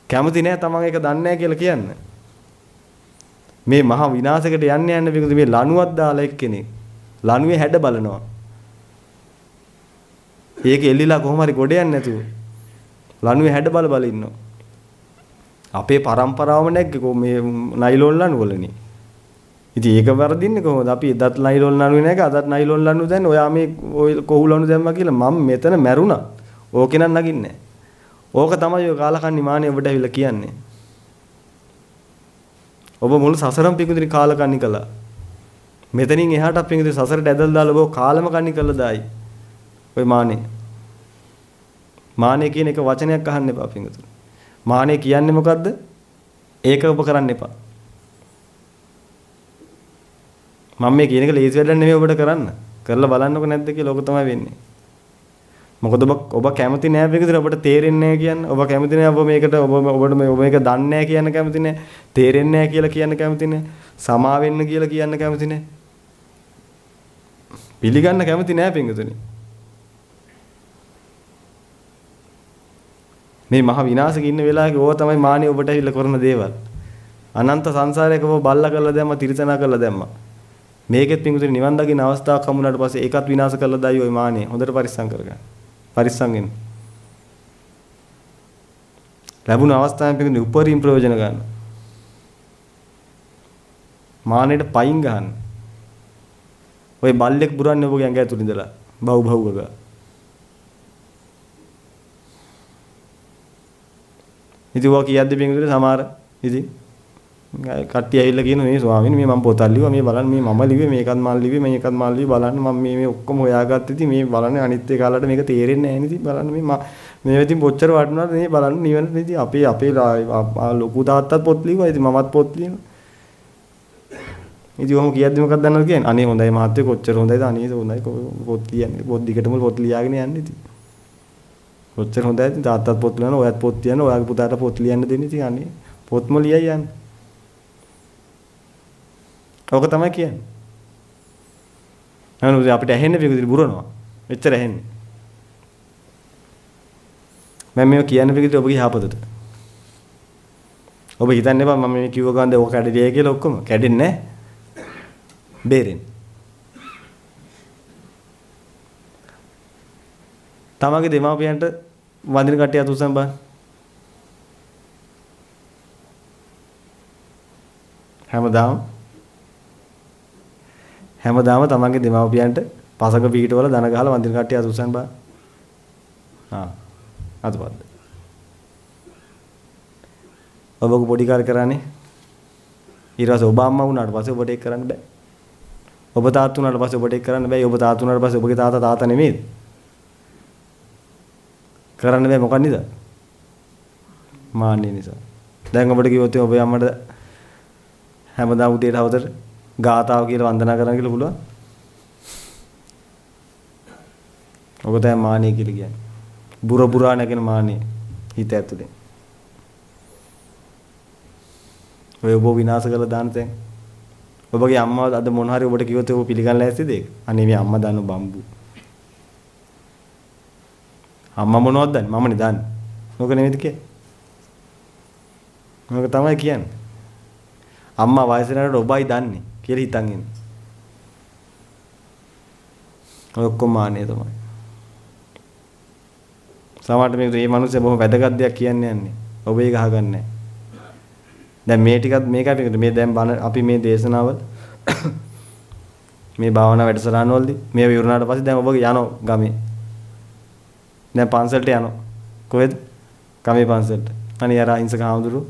කැමති නෑ Taman ඒක දන්නේ නෑ කියලා කියන්න. මේ මහා විනාශයකට යන්නේ පිංගුතුනි මේ ලණුවක් දාලා එක්කෙනෙක්. ලණුවේ හැඩ බලනවා. ඒක එල්ලිලා කොහොම හරි ගොඩ යන්නේ නැතුව ලණුවේ හැඩ බල ඉන්නවා. අපේ પરම්පරාවම නැග්ගේ මේ නයිලෝන් ලණු වලනේ. ඉතින් ඒක වරදින්නේ කොහොමද? අපි එදත් නයිලෝන් ලණුවේ නැග අදත් නයිලෝන් ලණු දැන් ඔයා මේ ඔය කොහු ලණු දැම්මා කියලා මම මෙතන මැරුණා. ඕකේ නම් නගින්නේ නැහැ. ඕක තමයි ඔය කාලකන්ණි මානේ ඔබට ඇවිල්ලා කියන්නේ. ඔබ මුළු සසරම පිඟුදිරි කාලකන්ණි කළා. මෙතනින් එහාට පිඟුදිරි සසරට ඇදලා දාලා ඔබ කාලම කන්ණි කළා දායි. ඔය මානේ. මානේ කියන එක වචනයක් අහන්න එපා පිංගුතුනි. මානේ කියන්නේ මොකද්ද? ඒක ඔබ කරන්න එපා. මම මේ කියන එක ලේසි වැඩක් නෙමෙයි ඔබට කරන්න. කරලා බලන්නකො නැද්ද කියලා ඔක තමයි වෙන්නේ. මොකද ඔබ කැමති නෑ පිංගුතුනි ඔබට තේරෙන්නේ නෑ කියන්න. ඔබ කැමති නෑ ඔබ මේකට ඔබට මේක දන්නේ නෑ කියන්න කැමති නෑ. තේරෙන්නේ නෑ කියලා කියන්න කැමති නෑ. සමා වෙන්න කියලා කියන්න කැමති නෑ. පිළිගන්න කැමති නෑ පිංගුතුනි. මේ මහ විනාශක ඉන්න වෙලාවක ඕවා තමයි මාන්නේ ඔබට ඇවිල්ලා කරන දේවල්. අනන්ත සංසාරයක ඔබ බල්ලා කරලා දැම්මා, තිරසනා කරලා දැම්මා. මේකෙත් පිංගුතුනි නිවන් දකින්න අවස්ථාවක් හමුනාට පස්සේ ඒකත් විනාශ කරලා දායි ওই මාන්නේ. හොඳට පරිස්සම් කරගන්න. පරිස්සම් වෙන්න. ලැබුණ අවස්ථාවෙන් පිංගුතුනි උපරිම ප්‍රයෝජන ගන්න. මාන්නේට පයින් ගහන්න. ওই බල්ලෙක් බුරන්නේ ඔබගේ ඇඟ ඇතුළේ ඉඳලා. බහුව ගා. ඉතින් ඔය කියද්දි පිංගුතුනි සමහර ඉතින් කට්ටිය ඇවිල්ලා කියන මේ ස්වාමීනි මේ මම පොතක් ලිව්වා මේ බලන්න මේ මම ලිව්වේ මේකත් මම ලිව්වේ මේකත් මම ලිව්වේ බලන්න මම මේ ඔක්කොම හොයාගත්ත ඉතින් මේ බලන්න අනිත් එක කාලට මේක තේරෙන්නේ නැහැ නේ ඉතින් බලන්න මේ ඉතින් කොච්චර වටිනවද මේ බලන්න නිවන ඉතින් අපේ ලොකු තාත්තත් පොත් ලිව්වා ඉතින් මමත් පොත් ලියනවා ඉතින් ඔහොම කියද්දි මොකක්ද දන්නවද කියන්නේ අනේ හොඳයි මහත්තයෝ කොච්චර හොඳයිද අනේ හොඳයි පොත් ලියන්නේ පොත් දිගටම පොත් ලියාගෙන යන්නේ ඉතින් කොච්චර හොඳයි ඉතින් තාත්තත් පොත් ලියනවා ඔයත් පොත් ලියනවා ඔයාගේ පුතාට පොත් ලියන්න දෙන්න ඉතින් අනේ පොත්ම ලියයි යන්නේ ඕක තමයි කියන්නේ. නේද අපිට ඇහෙන්නේ පිටුදිරි බුරනවා. එච්චර ඇහෙන්නේ. මම මේ කියන්නේ පිටුදිරි ඔබගේ යහපතට. ඔබ හිතන්නේ බා මම මේ කිව්ව ගමන් ඕක කැඩෙන්නේ කියලා ඔක්කොම කැඩෙන්නේ නැහැ. බේරෙන්නේ. තමගේ දෙමාපියන්ට වඳින කට්ටිය අතුසම් බා. හැමදාම තමන්ගේ දෙමව්පියන්ට පසක පිටවල දන ගහලා වඳින කට්ටිය අතුසන් බා. අතපොද්ද. ඔබක පොඩි කාර්ය කරන්නේ. ඊට පස්සේ ඔබ අම්මා වුණාට පස්සේ ඔබට ඒක කරන්න බෑ. ඔබ තාත්තා වුණාට පස්සේ ඔබට ඒක කරන්න බෑ. ඔබ තාත්තා වුණාට පස්සේ ඔබගේ තාත්තා නෙමෙයිද? කරන්න බෑ මොකක් නිසාද? මාන්නේ නිසා. දැන් ඔබට කිව්වොත් ඔබේ අම්මට හැමදාම උදේට හවසට ගාතාව කියලා වන්දනා කරන්න කියලා පුළුවන්. ඔක තමයි මානිය කියලා කියන්නේ. බුරා නැගෙන මානිය හිත ඇතුලේ. ඔය ඔබ විනාශ කරලා දාන තැන්. ඔබගේ අම්මා අද මොන හරි ඔබට කිව්වොත් ඔබ පිළිගන්න ලෑස්තිද ඒක? අනේ මේ අම්මා දන්න බම්බු. අම්මා මොනවද දන්නේ? මමනේ දන්නේ. ඔක නෙමෙයිද කියන්නේ? ඔක තමයි කියන්නේ. අම්මා වයසට යනකොට ඔබයි දන්නේ කියලා හිතන් ඉන්න. ඔය ඔක්කොම මාන්නේ තමයි. සමහරට මේ මිනිස්සු බොහොම වැදගත් දෙයක් කියන්නේ යන්නේ. ඔබ ඒක අහගන්නේ නැහැ. දැන් මේ ටිකත් මේකයි මේ දැන් අපි මේ දේශනාවල් මේ භාවනා වැඩසටහන් වලදී මේ විවරණාට පස්සේ දැන් ඔබ යනවා ගමේ. දැන් පන්සලට යනවා. කොහෙද? ගමේ පන්සලට. අනේ අර අහිංසක හාමුදුරුවෝ.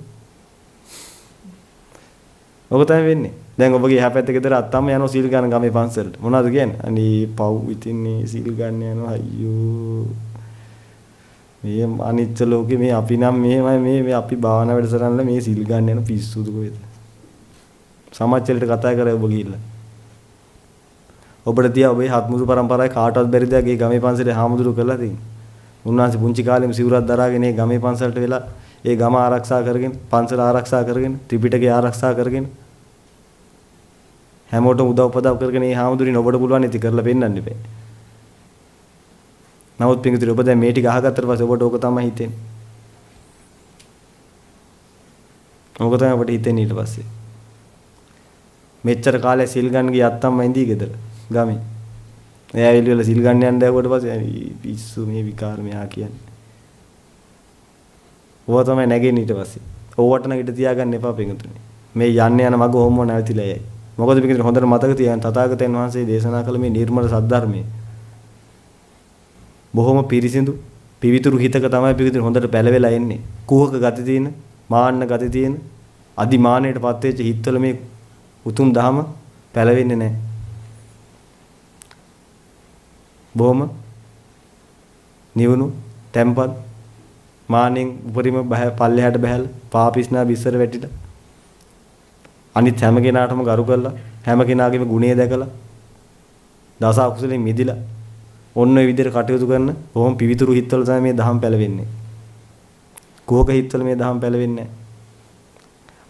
ඔබ තමයි වෙන්නේ. දැන් ඔබගේ එහා පැත්තේ ගෙදර අත්තම්ම යනවා සීල් ගන්න ගමේ පන්සලට. මොනවද කියන්නේ? අනේ පව් ඉතින් මේ සීල් ගන්න යනවා අයියෝ. මේ අනිත්‍ය ලෝකේ මේ අපි නම් මෙහෙමයි මේ අපි භාවනා වැඩසටහන් වල මේ සීල් ගන්න යන පිස්සුද කොහෙද? සමාජචලයට කතා කරලා ඔබ ගිහිල්ලා. ඔබට තියා ඔබේ හත්මුදු පරම්පරාවේ කාටවත් බැරිද ඒ ගමේ පන්සලේ හාමුදුරු කරලා තියෙන්නේ. උන්වහන්සේ පුංචි කාලෙම සිවුරක් දරාගෙන ඒ ගමේ පන්සලට වෙලා ඒ ගම ආරක්ෂා කරගෙන පන්සල ආරක්ෂා කරගෙන ත්‍රිපිටකය ආරක්ෂා කරගෙන හැමෝටම උදව් උපදව් කරගෙන මේ හාමුදුරින් ඔබට පුළුවන් ඉති කරලා පෙන්නන්න ඉපේ. නමුත් පිංගුතුනි ඔබ දැන් මේ ටික අහගත්තට පස්සේ ඔබට ඕක තමයි හිතෙන්නේ. ඕක තමයි ඔබට හිතෙන්නේ ඊට පස්සේ. මෙච්චර කාලේ සිල් ගන්න ගිය අත්තම්ම ඉඳී ගෙදර ගමේ. එයා එළිය වල සිල් ගන්න යන්න දැවුවට පස්සේ පිස්සු මේ විකාර මෙහා කියන්නේ. ඕවා තමයි නැගෙන්නේ ඊට පස්සේ. ඕවට නැගිට තියාගන්න එපා පිංගුතුනි. මේ යන්න යන මග ඕම්ම නැවතිලා යයි. මොකද පිංගුතුනි හොඳට මතක තියාගන්න තථාගතයන් වහන්සේ දේශනා කළ මේ නිර්මල සද්ධර්මයේ බොහොම පිරිසිදු පිවිතුරු හිතක තමයි පිවිතුරු හොඳට පැලවෙලා එන්නේ. කුහක ගති තියෙන, මාන්න ගති තියෙන, අදිමානයටපත් වෙච්ච හිතවල මේ උතුම් දහම පැලවෙන්නේ නැහැ. බොහොම නිවුණු, තැම්පත්, මානෙන් උපරිම පල්ලෙහාට බහැලා, පාපිස්නා විශ්සර වැටිලා. අනිත් හැම කෙනාටම ගරු කරලා, හැම කෙනාගේම ගුණය දැකලා, දස අකුසලෙන් මිදිලා ඔන්න ඔය විදිහට කටයුතු කරන බොහොම පිවිතුරු හිතවල තමයි මේ දහම් පැලවෙන්නේ. කුහක හිතවල මේ දහම් පැලවෙන්නේ නැහැ.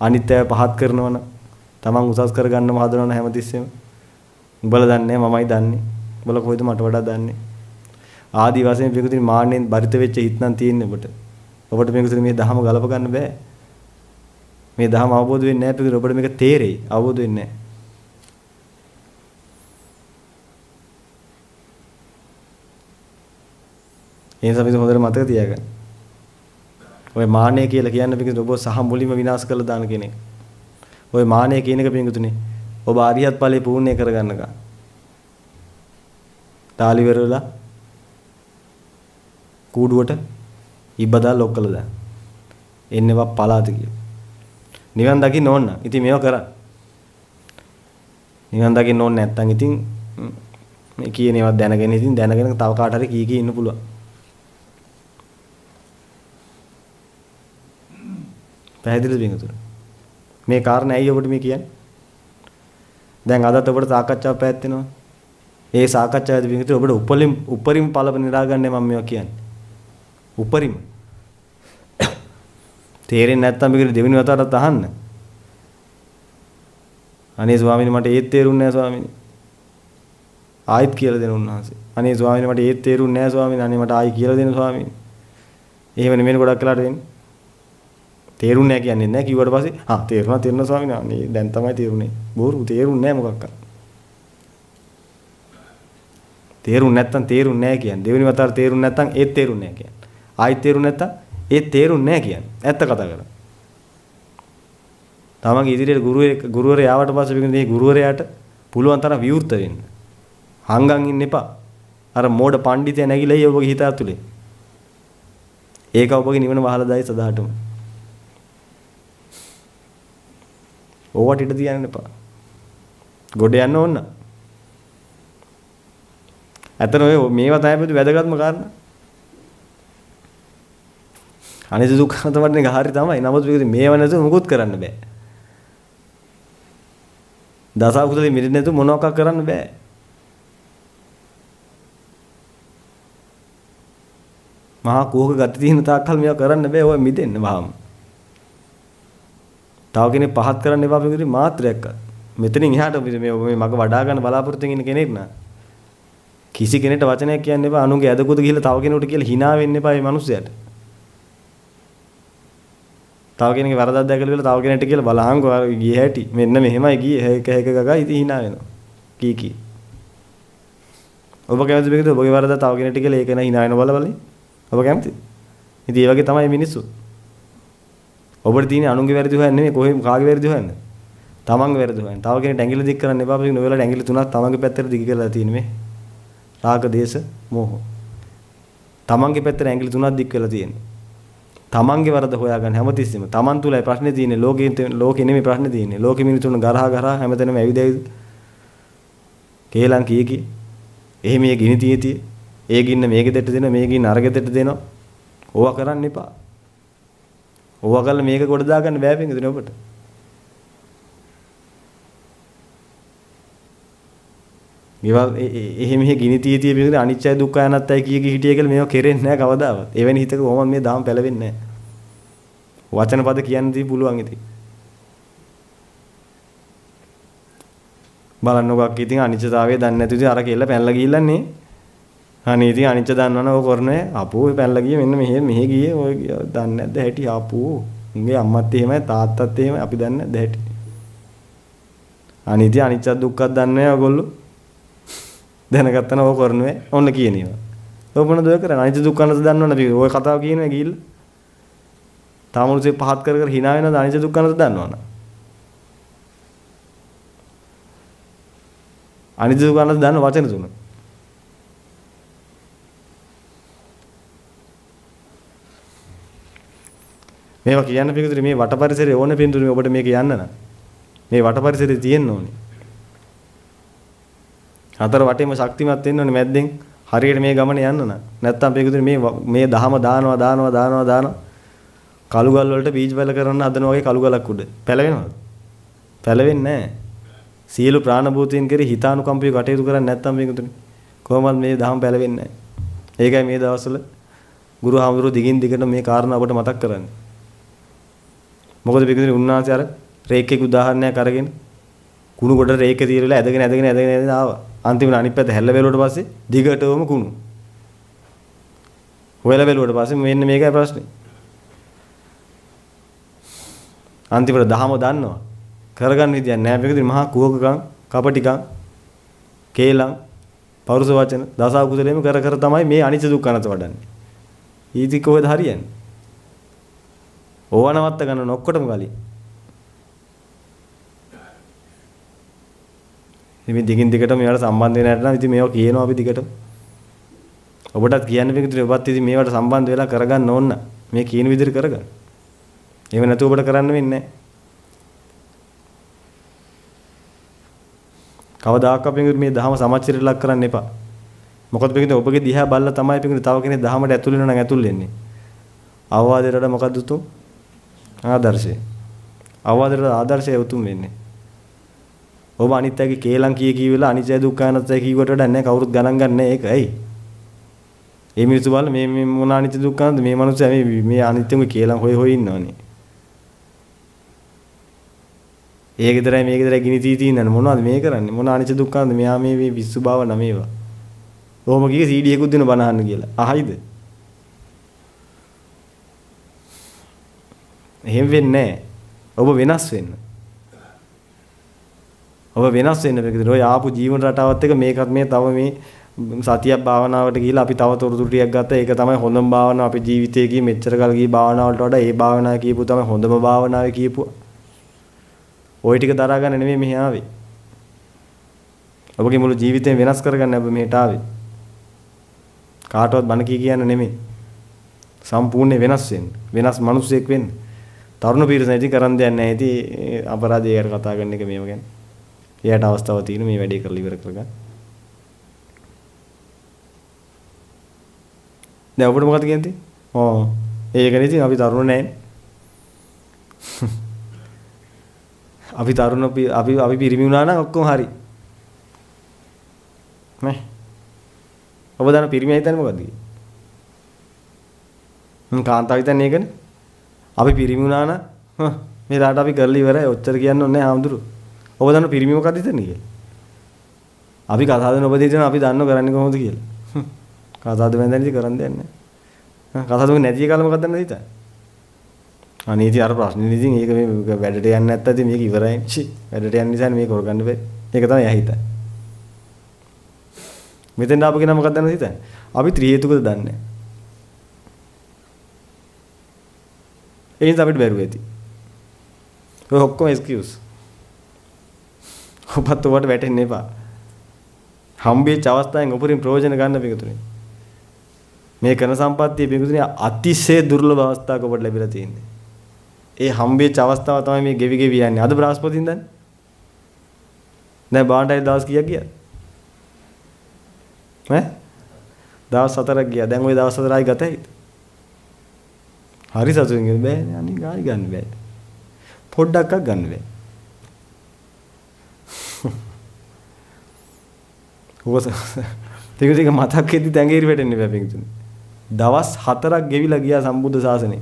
අනිත් අය පහත් කරනවන, තමන් උසස් කරගන්නම හදනවන හැමතිස්සෙම. උඹලා දන්නේ මමයි දන්නේ. උඹලා කොයිද මට වඩා දන්නේ. ආදි වශයෙන් පිටුදින මාන්නෙන් බරිත වෙච්ච හිත නම් තියෙන්නේ ඔබට. ඔබට මේක මේ දහම ගලප ගන්න බෑ. මේ දහම අවබෝධ වෙන්නේ නැහැ පිටුදින ඔබට මේක තේරෙයි. අවබෝධ වෙන්නේ නැහැ. ඒ නිසා මේ හොඳට මතක තියාගන්න. ඔය මාන්නය කියලා කියන්නේ පිටුදින ඔබ සහ මුලින්ම විනාශ කරලා දාන කෙනෙක්. ඔය මාන්නය කියන එක පිටුදිනේ ඔබ ආරියත් ඵලයේ පූර්ණේ කරගන්නකම්. තාලි වෙරලා කූඩුවට ඉබ්බදා ලොක් කළා දැන්. එන්නේවා පලාත කියලා. නිවන් දකින්න ඕන. ඉතින් මේව කරා. නිවන් දකින්න ඕනේ නැත්තම් ඉතින් මේ කියන ඒවා දැනගෙන ඉතින් දැනගෙන තව කාට හරි කී කී ඉන්න පුළුවන්. පැහැදිලිද බින්දුතුන? මේ කාරණා ඇයි ඔබට මේ කියන්නේ? දැන් අදත් ඔබට සාකච්ඡාවක් පැවැත්වෙනවා. ඒ සාකච්ඡාවේදී බින්දුතුන ඔබට උපරිම ඵල නිරාගන්නේ මම මේවා කියන්නේ. උපරිම. තේරෙන්නේ නැත්නම් මේක දෙවෙනි වතාවටත් අහන්න. අනේ ස්වාමීනි මට ඒත් තේරුන්නේ නැහැ ස්වාමීනි. ආයෙත් කියලා දෙන උන්වහන්සේ. අනේ ස්වාමීනි මට ඒත් තේරුන්නේ නැහැ ස්වාමීනි. අනේ මට ආයෙ කියලා දෙන්න ස්වාමීනි. එහෙම නෙමෙයි ගොඩක් වෙලාට වෙන්නේ. තේරුන්නේ නැහැ කියන්නේ නැහැ කිව්වට පස්සේ තේරුණා ස්වාමීනි. අනේ දැන් තමයි තේරුනේ. බෝරු තේරුන්නේ නැහැ මොකක්ද? තේරුන්නේ නැත්තම් තේරුන්නේ නැහැ කියන්නේ. දෙවෙනි වතාවට තේරුන්නේ නැත්තම් ඒත් තේරුන්නේ නැහැ කියන්නේ. ආයෙත් තේරුන්නේ නැත්තම් ඒත් තේරුන්නේ නැහැ කියන්නේ. ඇත්ත කතා කරා. තමන්ගේ ඉදිරියට ගුරුවරයා ආවට පස්සේ මේ ගුරුවරයාට පුළුවන් තරම් විවෘත වෙන්න. හංගන් ඉන්න එපා. අර මෝඩ පඬිතයා නැගිලා ඔබගේ හිත ඇතුලේ. ඒක ඔබගේ නිවන වහලා දායි සදාටම. ඕවට ඉඩ තියන්න එපා. ගොඩ යන්න ඕන. ඇත්තට ඔය මේවා තමයි වැදගත්ම කාරණා. අනිත් දුක්ඛ තමයි ගහරි තමයි. නමුත් මේව නැතුව මුකුත් කරන්න බෑ. දස අකුසලෙ මිදෙන්න නැතුව මොනවක් කරන්න බෑ. මහා කෝක ගති තියෙන තාක්කල් මේවා කරන්න බෑ. ඔය මිදෙන්න වහම. තව කෙනෙක් පහත් කරන්න එපා පිටුරි මාත්‍රයක්වත්. මෙතනින් එහාට මේ මග වඩා ගන්න බලාපොරොත්තු වෙන කෙනෙක් නා. කිසි කෙනෙක්ට වචනයක් කියන්න එපා. අනුන්ගේ ඇදකුද ගිහලා තව කෙනෙකුට කියලා hina වෙන්න එපා මේ මිනිස්සයාට. තව කෙනෙක්ගේ වරදක් දැකලා කියලා තව කෙනෙක්ට කියලා බලහංගෝ ගියේ හැටි. මෙන්න මෙහෙමයි ගියේ. එක එක ගගා ඉතින් hina වෙනවා. කී. ඔබ කැමතිද මේකද ඔබගේ වරද තව කෙනෙක්ට කියලා ඒක න hina වෙන බලයි. ඔබ කැමතිද? ඉතින් ඒ වගේ තමයි මිනිස්සු. ඔබට තියෙන අනුන්ගේ වැරදි හොයන්නේ නෙමෙයි කොහේ කාගේ වැරදි හොයන්නේ. තමන්ගේ වැරදි හොයන්නේ. තව කෙනෙක්ට ඇඟිලි දික් කරන්න එපා. අපි නොවලට ඇඟිලි තුනක් තමන්ගේ පැත්තට දිග කරලා තියෙන්නේ මේ. රාග, දේශ, මෝහ. තමන්ගේ පැත්තට ඇඟිලි තුනක් දික් කරලා තියෙන්නේ. තමන්ගේ වරද හොයාගන්න හැමතිස්සෙම තමන් තුලයි ප්‍රශ්නේ තියෙන්නේ. ලෝකේ නෙමෙයි ප්‍රශ්නේ තියෙන්නේ. ලෝකෙ මිනිතුන් ගරහා හැමතැනම ඇවිදයි. කේලම් කී එහෙම මේ ගිනි තියතිය. ඒ ගින්න මේකෙ දෙට දෙනවා, මේ ගින්න අරගෙ දෙට දෙනවා. ඕවා කරන්න එපා. ඕවා කරලා මේක කොට දාගන්න බෑ පින්දුනේ ඔබට. ඊවල් එහෙම ගිනි තියතිය පින්දුනේ අනිච්චය දුක්ඛය අනාත්තය කී හිටිය කියලා මේව කෙරෙන්නේ නැහැ කවදාවත්. එවැනි හිතක කොහොමද මේ දාම් පැලවෙන්නේ නැහැ. වචන පද කියන්න දී පුළුවන් ඉතින්. බලන්නකො අක්ක ඉතින් අනිච්චතාවය දන්නේ නැති ඉතින් අර කෙල්ල පැනලා ගිහිල්ලානේ. අනේ ඉතින් අනිච්ච දන්නවනේ ඔය කරන්නේ. අපෝ පැනලා ගියේ මෙන්න මෙහෙ ගියේ ඔය දන්නේ නැද්ද හැටි අපෝ. උන්ගේ අම්මත් එහෙමයි තාත්තත් එහෙමයි අපි දන්නේ නැද්ද හැටි. අනේ ඉතින් අනිච්ච දුක්ඛක් දන්නේ නැහැ ඔයගොල්ලෝ. දැනගත්තා ඔය කරන්නේ ඔන්න කියන ඒවා. ඔය මොනද ඔය කරන්නේ අනිච්ච දුක්ඛ අනත දන්නවනේ අපි ඔය කතාව කියනවා ගිහිල්ලා. තාමුරුසේ පහත් කර කර hina වෙනවද අනිච්ච දුක්ඛ අනත දන්නවනේ. අනිත්‍ය දුක්ඛ අනාත්ම දාන වචන තුන. මේවා කියන්න පිටුතුනේ මේ වට පරිසරයේ ඕන පිටුතුනේ ඔබට මේක යන්න නම් මේ වට පරිසරයේ තියෙන්න ඕනේ. හතර වටේම ශක්තිමත් වෙන්න ඕනේ මැද්දෙන් හරියට මේ ගමනේ යන්න නම්. නැත්තම් පිටුතුනේ මේ දහම දානවා කළු ගල් වලට බීජ වැල කරන්න හදනවා වගේ කළු ගලක් උඩ. පැලවෙනවද? පැලවෙන්නේ නැහැ. සියලු ප්‍රාණභූතයන් කෙරෙහි හිතානුකම්පිත කටයුතු කරන්නේ නැත්නම් මේකතුනේ කොහොමද මේ දහම් පැලවෙන්නේ නැහැ. ඒකයි මේ දවස්වල ගුරු හාමුදුරුවෝ දිගින් දිගට මේ කාරණා අපට මතක් කරන්නේ. මොකද මේකතුනේ උන්වහන්සේ අර රේඛයක උදාහරණයක් අරගෙන කුණු කොට රේඛ తీරලා ඇදගෙන ආවා. අන්තිමට අනිත් පැත්ත හැල්ල වැළුවට පස්සේ දිගටම කුණු. හොයලා වැළුවට පස්සේ මෙන්න මේකයි ප්‍රශ්නේ. අන්තිමට දහම දන්නවා. කරගන්න විදියක් නැහැ මේකදී මහා කුහකකම් කපටිකම් කේලම් පෞරුෂ වචන දස අකුසලෙම කර තමයි මේ අනිච්ච දුක්ඛ අනත වඩන්නේ. ඊටි කොහෙද හරියන්නේ? ඕවනවත්ත ගන්න ඔක්කොටම කලින්. ඉතින් දිගින් දිගට මේවට සම්බන්ධ වෙන්නේ නැත්නම් ඉතින් මේවා කියනවා අපි දිගට. ඔබටත් කියන්න මේකදී ඔබත් ඉතින් මේවට සම්බන්ධ වෙලා කරගන්න ඕන. මේ කියන විදිහට කරගන්න. එහෙම නැතුව ඔබට කරන්න වෙන්නේ නැහැ. කවදාක අපි මේ දහම සමච්චරයට ලක් කරන්න එපා. මොකද මේකද ඔබගේ දිහා බලලා තමයි පිටින් තව කෙනෙක් දහමට ඇතුල් වෙනවා නම් ඇතුල් වෙන්නේ. අවවාදයට වඩා මොකද්ද උතුම්? ආදර්ශය. අවවාදයට ආදර්ශය උතුම් වෙන්නේ. ඔබ අනිත්‍යගේ කේලම් කියවිලා අනිත්‍ය දුක්ඛ අනාත්මය කියවට වඩා නැහැ කවුරුත් ගණන් ගන්න නැහැ ඒක. ඇයි? මේ මිනිස්සු බලලා මේ මොන අනිත්‍ය දුක්ඛ අනාත්ම මේ මිනිස්සු මේ අනිත්‍යම කේලම් හොය ඉන්නවනේ. ඒක විතරයි මේක විතරයි ගිනි තී තින්නන්නේ මොනවද මේ කරන්නේ මොන අනිච්ච දුක්ඛන්ද මෙයා මේ විස්සු භාවන මේවා. කොහොම කීයේ CD එකකුත් දෙන බණ අහන්න කියලා. අහයිද? එහෙම වෙන්නේ නැහැ. ඔබ වෙනස් වෙන්න. ඔබ වෙනස් වෙන්න බැරිද? ඔය ආපු ජීවන රටාවත් එක මේකත් මේ තව මේ සතියක් භාවනාවට ගිහිලා අපි තව තොරතුරු ටිකක් ගත්තා. ඒක තමයි හොඳම භාවනාව අපේ ජීවිතයේ ගියේ මෙච්චර කල් ගියේ භාවනාවලට වඩා ඒ භාවනාව කියපු තමයි හොඳම භාවනාවේ කියපු. ওই ටික දරා ගන්න නෙමෙයි මෙහි ආවේ. ඔබගේ මුළු ජීවිතේම වෙනස් කරගන්න ඔබ මෙහෙට ආවේ. කාටවත් බන කියන්න නෙමෙයි. සම්පූර්ණ වෙනස් වෙන්න. වෙනස් මිනිසෙක් වෙන්න. තරුණ පිරිස ඉතින් කරන් දෙයක් නැහැ. ඉතින් අපරාධයකට කතා කරන එක මේව ගැන. එයාට අවස්ථාවක් තියෙන මේ වැඩේ කරලා ඉවර කරගන්න. දැන් ඔබට මොකද කියන්නේ? ඒකනේ ඉතින් අපි තරුණ නැහැ. අපි තරුණ අපි පිරිමි වුණා නම් ඔක්කොම හරි. නේ. ඔබ දන්න පිරිමි හිතන්නේ මොකද්ද? කාන්තාව හිතන්නේ ඒකනේ. අපි පිරිමි වුණා නම් මේ රාට අපි කරලා ඉවරයි. ඔච්චර කියන්න ඕනේ නැහැ ආම්දුරු. ඔබ දන්න පිරිමි මොකද්ද හිතන්නේ කියලා? අපි කතාවද ඔබ දෙන්න අපි දන්නව කරන්නේ කොහොමද කියලා. කතාවද වැඳන්නේ ඉතින් කරන් දෙන්නේ නැහැ. කතාවද නැති එකල මොකක්ද දන්නද හිතන්නේ? අනීති අර ප්‍රශ්නේ ඉතින් ඒක මේ වැඩට යන්නේ නැත්තම් ඉතින් මේක ඉවරයි. වැඩට යන්න නිසා මේක කරගන්න බෑ. ඒක තමයි එයා හිතන්නේ. මෙතෙන් ආපු කෙනා මොකක්ද දන්නවද හිතන්නේ? අපි ත්‍රි හේතුකද දන්නේ නැහැ. ඒ නිසා අපිට බැරුව ඇති. ඔය ඔක්කොම එක්ස්කියුස්. ඔබත් ඔබට වැටෙන්න එපා. හම්බෙච්ච අවස්ථාවෙන් උපරිම ප්‍රයෝජන ගන්න පිටුනේ. මේ කරන සම්පත්තිය පිටුනේ අතිශය දුර්ලභ අවස්ථාවක ඔබට ලැබිලා තියෙන්නේ. ඒ හම්බෙච්ච අවස්ථාව තමයි මේ ගෙවි ගෙවි යන්නේ. අද බ්‍රහස්පතින් දන්නේ. දැන් බාණ්ඩයි දවස් කීයක් ගියාද? දවස් 4ක් ගියා. දැන් ওই දවස් 4යි ගතයි. හරි සතුටින් ඉන්න බෑ. අනේ ගායි ගන්න බෑ. පොඩ්ඩක්වත් ගන්න බෑ. ඔබ ටික මතක් වෙද්දි තැඟේරි වැටෙන්න බෑ පිටුනේ. දවස් 4ක් ගෙවිලා ගියා සම්බුද්ධ ශාසනේ.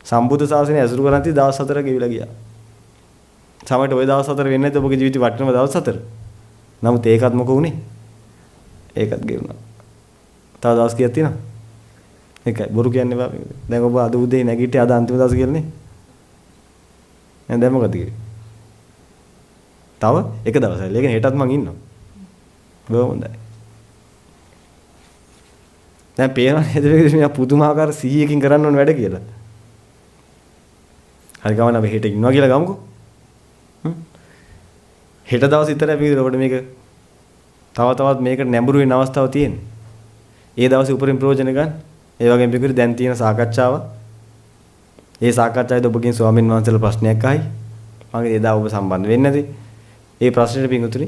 සම්බුද්ධ ශාසනය ඇසුරු කරන්ති දවස් 4ක් ගෙවිලා ගියා. සමහරට ওই දවස් 4 වෙන්නේ නැද්ද ඔබගේ ජීවිතේ වටිනම දවස් 4? නමුත් ඒකත් මොක උනේ? ඒකත් ගෙවුණා. තව දවස් කීයක් තියෙනවද? එකයි. බොරු කියන්නේ බා. දැන් ඔබ අද උදේ නැගිට්ටේ අද අන්තිම දවස් කියලානේ. දැන් මොකද කිව්වේ? තව එක දවසයි. ඒ කියන්නේ හෙටත් මං ඉන්නවා. බොහොම හොඳයි. දැන් පේනවා නේද මේ පුදුමාකාර 100කින් කරන්න ඕන වැඩ කියලා. හරි ගමන අපි හෙට ඉන්නවා කියලා ගමුකෝ. හෙට දවස් විතරයි අපි ඔබට මේක තවත් මේකට නැඹුරු වෙන අවස්ථාවක් තියෙන්නේ. ඒ දවසේ උපරිම ප්‍රයෝජන ගන්න. ඒ වගේම පිටුරි දැන් තියෙන සාකච්ඡාව. ඒ සාකච්ඡාවේදී ඔබගෙන් ස්වාමීන් වහන්සේලා ප්‍රශ්නයක් අහයි. මම එදා ඔබ සම්බන්ධ වෙන්නේ නැති. ඒ ප්‍රශ්නෙට පිටුරි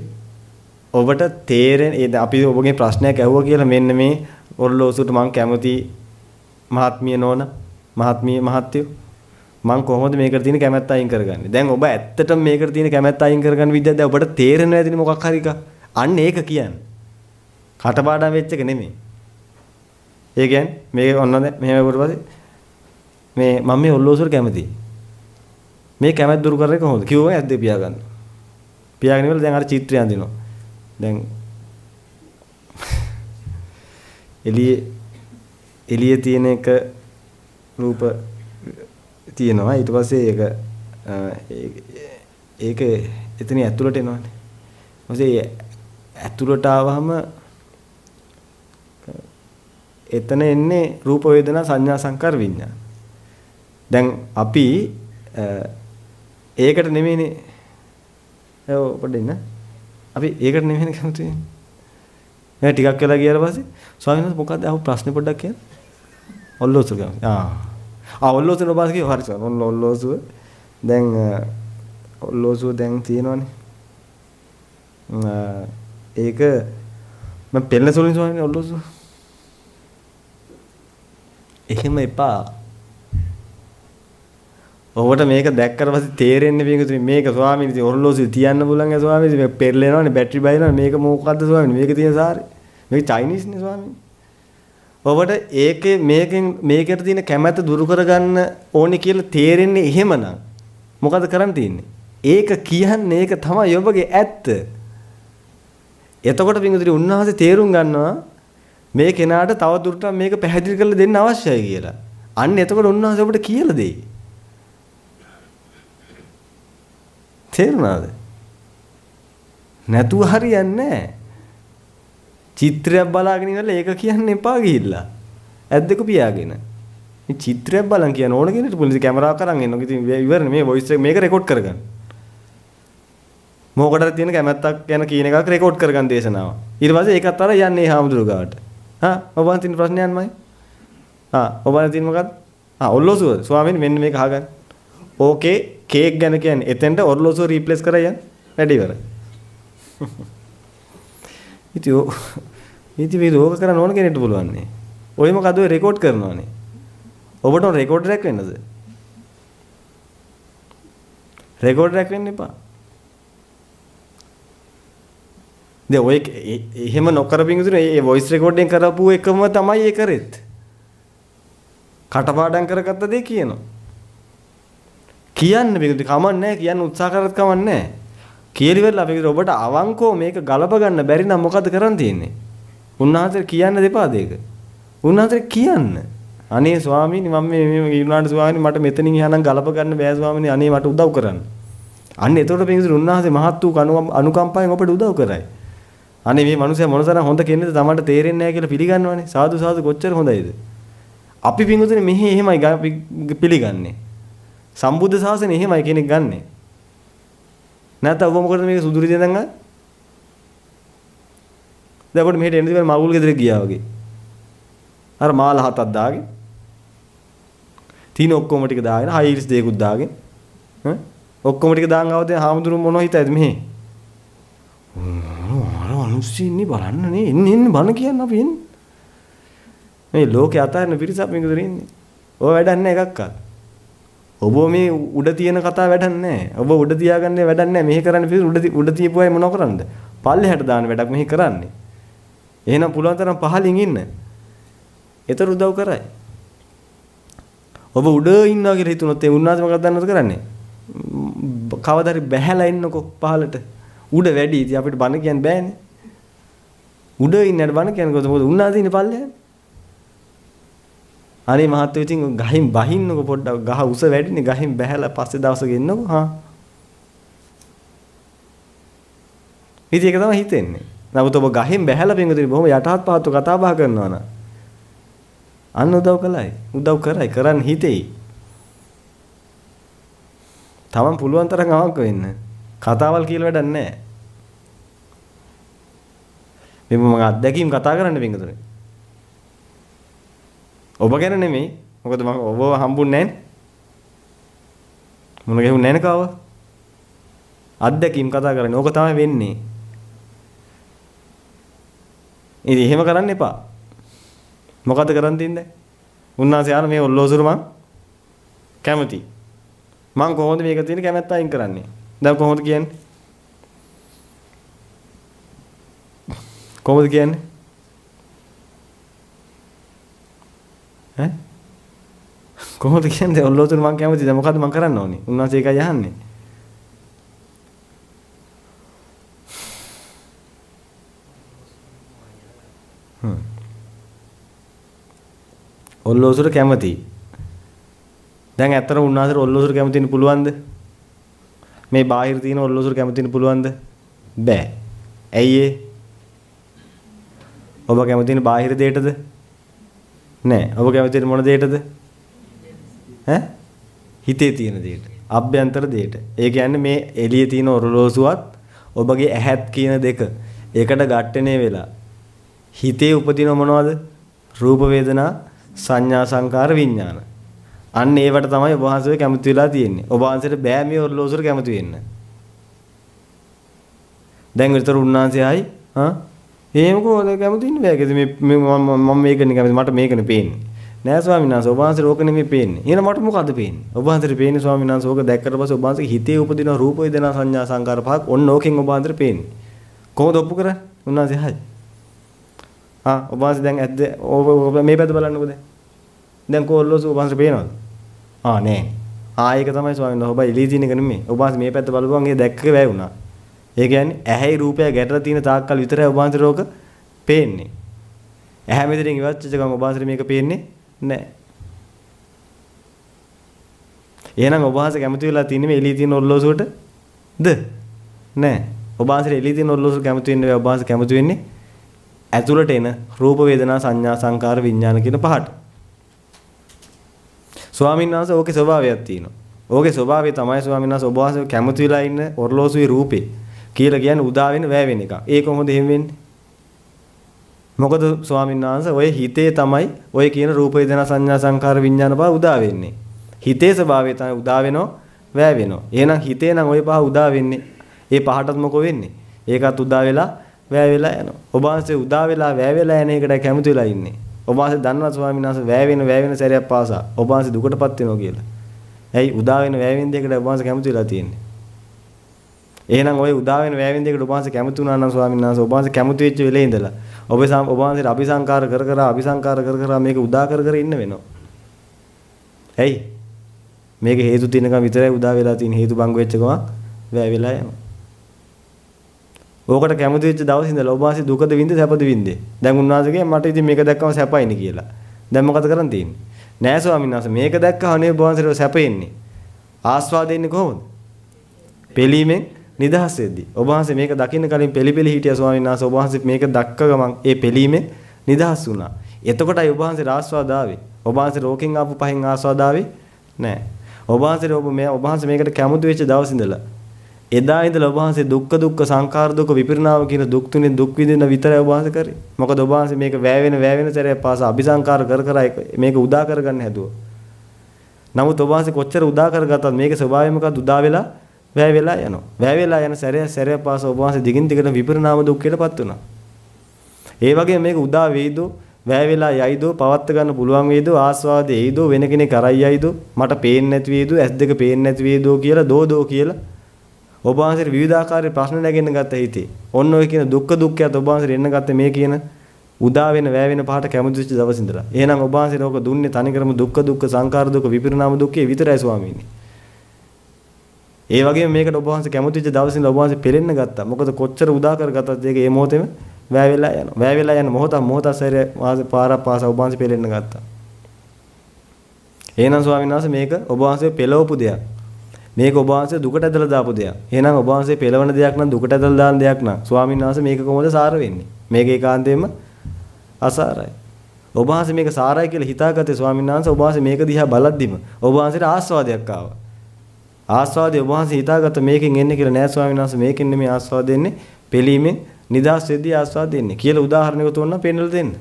ඔබට තේරෙන අපි ඔබගෙන් ප්‍රශ්නයක් ඇහුවා කියලා මෙන්න මේ ඔරලෝසුවට මම කැමති මහත්මිය නෝන මහත්මිය මහත්යෝ මම කොහොමද මේකට තියෙන කැමැත්ත අයින් කරගන්නේ? දැන් ඔබ ඇත්තටම මේකට තියෙන කැමැත්ත අයින් කරගන්න විදිහ දැන් ඔබට තේරෙන්නේ නැතිනේ මොකක් හරි එක. අන්න ඒක කියන්නේ. කටපාඩම් වෙච්ච එක නෙමෙයි. ඒ කියන්නේ මේක ඔන්න දැන් මෙහෙම වුණාට පස්සේ මේ මම මේ ඔල්ලෝසුවට කැමතියි. මේ කැමැත්ත දුරු කරන්නේ කොහොමද? කිව්වම ඇද්ද පියාගන්න. පියාගෙන ඉවරලා දැන් අර චිත්‍රය අඳිනවා. දැන් එළියේ තියෙන එක රූප තියෙනවා. ඊට පස්සේ ඒක එතන ඇතුළට එනවානේ. ඊපස්සේ ඇතුළට ආවහම එතන එන්නේ රූප වේදනා සංඥා සංකාර විඤ්ඤාණ. දැන් අපි ඒකට නෙමෙයිනේ ඔව් පොඩ්ඩින් අපි ඒකට නෙමෙයිනේ කැමති වෙන්නේ. මම ටිකක් වෙලා ගියාට පස්සේ ස්වාමීන් වහන්සේ මොකක්ද අහු ප්‍රශ්නේ පොඩ්ඩක් කියන්න. ඔල්ලෝසුව ගම. ඔල්ලෝසුව ඔබස් කිව්ව හරි සර්. ඔල්ලෝසුව දැන් ඔල්ලෝසුව දැන් තියෙනවනේ. ඒක මම පෙළන සුලින් ස්වාමීන් ඔල්ලෝසුව. එහෙම එපා. ඔබට මේක දැක්කට පස්සේ තේරෙන්නේ මේක ස්වාමීන් වහන්සේ ඔර්ලෝසුවේ තියන්න පුළුවන් ඈ ස්වාමීන් වහන්සේ මේක පෙරලෙනවනේ බැටරි බයිනවනේ මේක මොකද්ද ස්වාමීන් මේක තියෙන සාරේ මේක චයිනීස් නේ ස්වාමීන් ඔබට ඒකේ මේකට තියෙන කැමැත්ත දුරු කරගන්න ඕනේ කියලා තේරෙන්නේ එහෙමනම් මොකද කරන්න තියෙන්නේ ඒක කියන්නේ ඒක තමයි ඔබගේ ඇත්ත එතකොට පින්විතරි උන්වහන්සේ තේරුම් ගන්නවා මේ කෙනාට තව දුරටත් මේක පැහැදිලි කරලා දෙන්න අවශ්‍යයි කියලා අන්න එතකොට උන්වහන්සේ ඔබට කියලා දෙයි තේරුණාද? නැතුව හරියන්නේ නැහැ. චිත්‍රයක් බලාගෙන ඉන්නලා ඒක කියන්න එපා ගිහිල්ලා. ඇද්දක පියාගෙන. මේ චිත්‍රයක් බලන් කියන ඕන කෙනෙක්ට පොලිසිය කැමරාව කරන් එනවා. ඉතින් ඉවරනේ මේ වොයිස් එක මේක රෙකෝඩ් කරගන්න. මොකටද තියෙන කැමැත්තක් ගැන කියන එකක් රෙකෝඩ් කරගන්න දේශනාව. ඊට පස්සේ ඒකත් අර යන්නේ හාමුදුරුවෝ ගාවට. ඔබ අන්තිම ප්‍රශ්නයක් මයි. ඔබ අන්තිම මොකක්ද? ඔල්ලෝසුව ස්වාමීනි මෙන්න මේක අහගන්න. ඕකේ කේක් ගැන කියන්නේ එතෙන්ට ඔර්ලෝසුව රීප්ලේස් කරා යන්න වැඩි ඉවරයි. ඉතින් මේ රෝග කරන්න ඕන කෙනෙක්ට පුළුවන් නේ. ඔය මොකද ඔය රෙකෝඩ් කරනවානේ. ඔබට රෙකෝඩ් එකක් වෙන්නද? රෙකෝඩ් එකක් වෙන්න එපා. දැන් ඔය එහෙම නොකරපින් ඉතින් මේ වොයිස් රෙකෝඩින් කරපු එකම තමයි ඒ කරෙත්. කටපාඩම් කරගත්ත දේ කියනවා. කියන්න මේක කමන්නේ කියන්න උත්සාහ කරත් කමන්නේ කියලා ඉවරලා අපි ඔබට අවංකව මේක ගලප ගන්න බැරි නම් මොකද කරන් තියෙන්නේ උන්වහන්සේ කියන්න දෙපාද ඒක උන්වහන්සේ කියන්න අනේ ස්වාමීනි මම මේ ඊුණාට ස්වාමීනි මට මෙතනින් එහානම් ගලප ගන්න බෑ ස්වාමීනි අනේ මට උදව් කරන්න අන්න එතකොට මේ උන්වහන්සේ මහත් වූ අනුකම්පාවෙන් ඔබට උදව් කරයි අනේ මේ මිනිස්සයා මොනතරම් හොඳ කෙනෙක්ද තමන්ට තේරෙන්නේ නැහැ කියලා පිළිගන්නවනේ. සාදු සාදු කොච්චර හොඳයිද? අපි පින්වතුනි මෙහි එහෙමයි පිළිගන්නේ. සම්බුද්ධ ශාසනය එහෙමයි කෙනෙක් ගන්නෙ. නැත්නම් ඔබ මොකටද මේක සුදුරි දෙඳන් ගන්නේ? දැන් ඔබට මෙහෙට එන්න තිබෙන මගුල් ගෙදර ගියා වගේ. අර මාල හතක් දාගෙන. තීන ඔක්කොම ටික දාගෙන හයිල්ස් දෙකකුත් දාගෙන. ඔක්කොම ටික දාන් ආවද හාමුදුරු මොනව හිතයිද මෙහෙ? අර අනුස්සී ඉන්නේ බලන්න නේ. එන්න බන කියන්න අපි එන්නේ. මේ ලෝකේ අතාරින පිරිසක් මේක දුර ඉන්නේ. ඔය වැඩක් නැහැ එකක්වත්. ඔබ මේ උඩ තියෙන කතා වැඩක් නැහැ. ඔබ උඩ තියාගන්නේ වැඩක් නැහැ. මෙහෙ කරන්නේ පිළිස උඩ තියපු අය මොනව කරන්නද? පල්ලෙහාට දාන වැඩක් මෙහෙ කරන්නේ. එහෙනම් පුළුවන් තරම් පහලින් ඉන්න. ඒතර උදව් කරයි. ඔබ උඩ ඉන්නවා කියලා හිතුනොත් ඒ උන්නාද මොකක්ද දන්නවද කරන්නේ? කවදාද බැහැලා ඉන්නකො පහලට. උඩ වැඩි ඉතින් අපිට බන කියන්න බෑනේ. උඩ ඉන්නට බන කියනකොට මොකද උන්නාද ඉන්නේ පල්ලෙහාට? අනේ මහත්තයෝ ඉතින් ගහින් බහින්නකො පොඩ්ඩක් ගහ උස වැඩිනේ ගහින් බැහැලා පස්සේ දවසක එන්නකො හා. ඉතින් ඒක තමයි හිතෙන්නේ. නමුත් ඔබ ගහින් බැහැලා පින්වතුනි බොහොම යටහත් පහත්ව කතා බහ කරනවා නම් අන්න උදව් කළයි. උදව් කරයි කරන්න හිතෙයි. තමන් පුළුවන් තරම් අවංක වෙන්න. කතාවල් කියලා වැඩක් නැහැ. මේ මම අත්දැකීම් කතා කරන්න පින්වතුනි. ඔබ ගැන නෙමෙයි. මොකද මම ඔබව හම්බුන්නේ නැහැනේ. මොන ගෙහුන්නේ නැහැ නේ කව. අත්දැකීම් කතා කරන්නේ. ඕක තමයි වෙන්නේ. ඉතින් එහෙම කරන්න එපා. මොකද කරන් තින්නේ? උන්වහන්සේ ආන මේ ඔල්ලෝසුරු මං කැමති. මං කොහොමද මේක තියෙන කැමැත්ත අයින් කරන්නේ? දැන් කොහොමද කියන්නේ? කොහොමද කියන්නේ? ඈ? කොහොමද කියන්නේ ඔල්ලෝසුරු මං කැමති? දැන් මොකද්ද මං කරන්න ඕනේ? උන්වහන්සේ ඒකයි අහන්නේ. ඔල්ලෝසුර කැමති. දැන් ඇත්තට උන්වහන්සේට ඔල්ලෝසුර කැමති වෙන්න පුළුවන්ද? මේ බාහිර තියෙන ඔල්ලෝසුර කැමති වෙන්න පුළුවන්ද? බෑ. ඇයි ඒ? ඔබ කැමති වෙන බාහිර දෙයටද? නෑ. ඔබ කැමති වෙන මොන දෙයටද? ඈ? හිතේ තියෙන දෙයට. අභ්‍යන්තර දෙයට. ඒ කියන්නේ මේ එළියේ තියෙන ඔරලෝසුවත් ඔබගේ ඇහත් කියන දෙක ඒකට ගැටෙනේ වෙලා හිතේ උපදින මොනවද? රූප වේදනා සංඥා සංකාර විඥාන. අන්න ඒවට තමයි ඔබ වහන්සේ කැමති වෙලා තියෙන්නේ. ඔබ වහන්සේට බෑ මේ ඔරලෝසුර කැමති වෙන්න. දැන් විතර උන්වහන්සේ ආයි එහෙම කොහොමද කැමති වෙන්නේ බෑ. මේ මම මේකනේ කැමති මට මේකනේ පේන්නේ. නෑ ස්වාමීන් වහන්සේ ඔබ වහන්සේට ඕක නෙමෙයි පේන්නේ. එහෙනම් මට මොකද්ද පේන්නේ? ඔබ වහන්සේට පේන්නේ ස්වාමීන් වහන්සේ ඕක දැක්කට පස්සේ ඔබ වහන්සේගේ හිතේ උපදින රූප වේදනා සංඥා සංකාර පහක් ඔන්න ඕකෙන් ඔබ වහන්සේට පේන්නේ. කොහොමද ඔප්පු කරන්නේ? උන්වහන්සේ හයි. ඔබ වහන්සේ දැන් ඇද්ද ඔබ මේ පැත්ත බලන්නකෝ දැන්. දැන් කොල්ලෝසු ඔබ වහන්සේ පේනවද? නෑ. ඒක තමයි ස්වාමීන් වහන්සේ ඔබ එළිය තියෙන එක නෙමෙයි. ඔබ වහන්සේ මේ පැත්ත බලපුවම ඒ දැක්ක එක වැය වුණා. ඒ කියන්නේ ඇහැයි රූපය ගැටලා තියෙන තාක්කල් විතරයි ඔබ වහන්සේට ඕක පේන්නේ. ඇහැ මෙතනින් ඉවත් වෙච්ච ගමන් ඔබ වහන්සේට මේක පේන්නේ නෑ. එහෙනම් ඔබ වහන්සේ කැමති වෙලා තින්නේ මේ එළිය තියෙන ඔල්ලෝසුවටද? නෑ. ඔබ වහන්සේට එළිය තියෙන ඔල්ලෝසුව කැමති වෙන්නේ ඔබ වහන්සේ කැමති වෙන්නේ ඇතුළට එන රූප වේදනා සංඥා සංකාර විඥාන කියන පහට. ස්වාමීන් වහන්සේ ඕකේ ස්වභාවයක් තියෙනවා. ඕකේ ස්වභාවය තමයි ස්වාමීන් වහන්සේ ඔබ වහන්සේ කැමති වෙලා ඉන්න ඔර්ලෝසුවේ රූපේ කියලා කියන්නේ උදා වෙන වැය වෙන එක. ඒක කොහොමද එහෙම වෙන්නේ? මොකද ස්වාමීන් වහන්සේ ඔය හිතේ තමයි ඔය කියන රූප වේදනා සංඥා සංකාර විඥාන පහ උදා වෙන්නේ. හිතේ ස්වභාවය තමයි උදා වෙනව වැය වෙනව. එහෙනම් හිතේ නම් ඔය පහ උදා වෙන්නේ. ඒ පහටත් මොකෝ වෙන්නේ? ඒකත් උදා වෙලා වැය වෙලා යනවා. ඔබ වහන්සේ උදා වෙලා වැය වෙලා යන එකට කැමති වෙලා ඉන්නේ. ඔබ වහන්සේ දන්නවා ස්වාමීන් වහන්සේ වැය වෙන සැරයක් පාසා ඔබ වහන්සේ දුකටපත් වෙනවා කියලා. ඇයි උදා වෙන වැය වෙන දෙයකට ඔබ වහන්සේ කැමති වෙලා තියෙන්නේ? එහෙනම් ওই උදා වෙන වැය වෙන දෙයකට ඔබ වහන්සේ කැමති වුණා නම් ස්වාමීන් වහන්සේ ඔබ වහන්සේ කැමති වෙච්ච වෙලේ ඉඳලා ඔබ වහන්සේට අபிසංකාර කර මේක උදා කර ඉන්න වෙනවා. ඇයි? මේක හේතු තියෙනකම් විතරයි උදා වෙලා තියෙන හේතු බංග වෙච්ච ගමන් වැය වෙලා යනවා. ඕකට කැමති වෙච්ච දවස් ඉඳලා ඔබ වහන්සේ දුකද විඳ සැපද විඳේ. දැන් උන්වහන්සේ කියන්නේ මට ඉතින් මේක දැක්කම සැපයිනේ කියලා. දැන් මොකද කරන් තියෙන්නේ? නෑ ස්වාමීන් වහන්සේ මේක දැක්කම අනේ ඔබ වහන්සේට සැපෙන්නේ. ආස්වාදෙන්නේ කොහොමද? පෙලීමෙන් නිදහස් වෙද්දී ඔබ වහන්සේ මේක දකින්න කලින් පෙලිපෙලි හිටියා ස්වාමීන් වහන්සේ. ඔබ වහන්සේ මේක දැක්ක ගමන් ඒ පෙලීමෙන් නිදහස් වුණා. එතකොටයි ඔබ වහන්සේ ආස්වාද ආවේ. ඔබ වහන්සේ රෝකෙන් ආපු පහෙන් ආස්වාද ආවේ නෑ. ඔබ වහන්සේ මේකට කැමති වෙච්ච දවස් ඉඳලා එදා ඉඳලා ඔබ වහන්සේ දුක්ඛ සංඛාර දුක්ඛ විපරිණාම කියන දුක් තුنين දුක් විඳින විතරයි ඔබ වහන්සේ කරේ. මොකද ඔබ වහන්සේ මේක වැය වෙන සැරයක් පාසා අபிසංකාර කර මේක උදා කරගන්න හැදුවා. නමුත් ඔබ වහන්සේ කොච්චර උදා කරගත්තත් මේක ස්වභාවයෙන් මොකද උදා වෙලා වැය වෙලා යනවා. වැය වෙලා යන සැරයක් පාසා ඔබ වහන්සේ දිගින් දිගට විපරිණාම දුක්ඛයටපත් වුණා. ඒ වගේම මේක උදා වේදෝ වැය වෙලා යයිදෝ පවත් ගන්න පුළුවන් වේදෝ ආස්වාදයේ එයිදෝ වෙන කෙනෙක් කරයි යයිදෝ මට පේන්නේ නැති වේදෝ S2 පේන්නේ නැති වේදෝ කියලා දෝ කියලා ඔබ වහන්සේට විවිධාකාරයේ ප්‍රශ්න නැගෙන්න ගත්ත හිතේ. ඔන්න ඔය කියන දුක්ඛයත් ඔබ වහන්සේට එන්න ගත්තේ මේ කියන උදා වෙන වැය වෙන පහට කැමති වෙච්ච දවස් ඉඳලා. එහෙනම් ඔබ වහන්සේට ඕක දුන්නේ තනිකරම දුක්ඛ සංඛාර දුක්ඛ විපරිණාම දුක්ඛේ විතරයි ස්වාමීනි. ඒ වගේම මේකට ඔබ වහන්සේ කැමති වෙච්ච දවස් ඉඳලා ඔබ වහන්සේ පෙලෙන්න ගත්තා. මොකද කොච්චර උදා කරගත්තත් ඒක ඒ මොහොතේම වැය වෙලා යනවා. වැය වෙලා යන මොහොත සැරේ පාරක් පාසා ඔබ වහන්සේ පෙලෙන්න ගත්තා. එහෙනම් ස්වාමීන් වහන්සේ මේක ඔබ වහන්සේ පෙළවපු දෙයක්. මේක ඔබ වහන්සේ දුකට ඇදලා දාපු දෙයක්. එහෙනම් ඔබ වහන්සේ පෙළවන දෙයක් නම් දුකට ඇදලා දාන දෙයක් නම් ස්වාමීන් වහන්සේ මේක කොහොමද සාර වෙන්නේ? මේක ඒකාන්තයෙන්ම අසාරයි. ඔබ වහන්සේ මේක සාරයි කියලා හිතාගත්තේ ස්වාමීන් වහන්සේ ඔබ වහන්සේ මේක දිහා බලද්දිම ඔබ වහන්සේට ආස්වාදයක් ආවා. ආස්වාදය ඔබ වහන්සේ හිතාගත්ත මේකෙන් එන්නේ කියලා නෑ ස්වාමීන් වහන්සේ මේකෙන් නෙමෙයි ආස්වාද දෙන්නේ. පෙලීමෙන් නිදහස් වෙද්දී ආස්වාද දෙන්නේ කියලා උදාහරණයක තෝරන පෙන්නලා දෙන්න.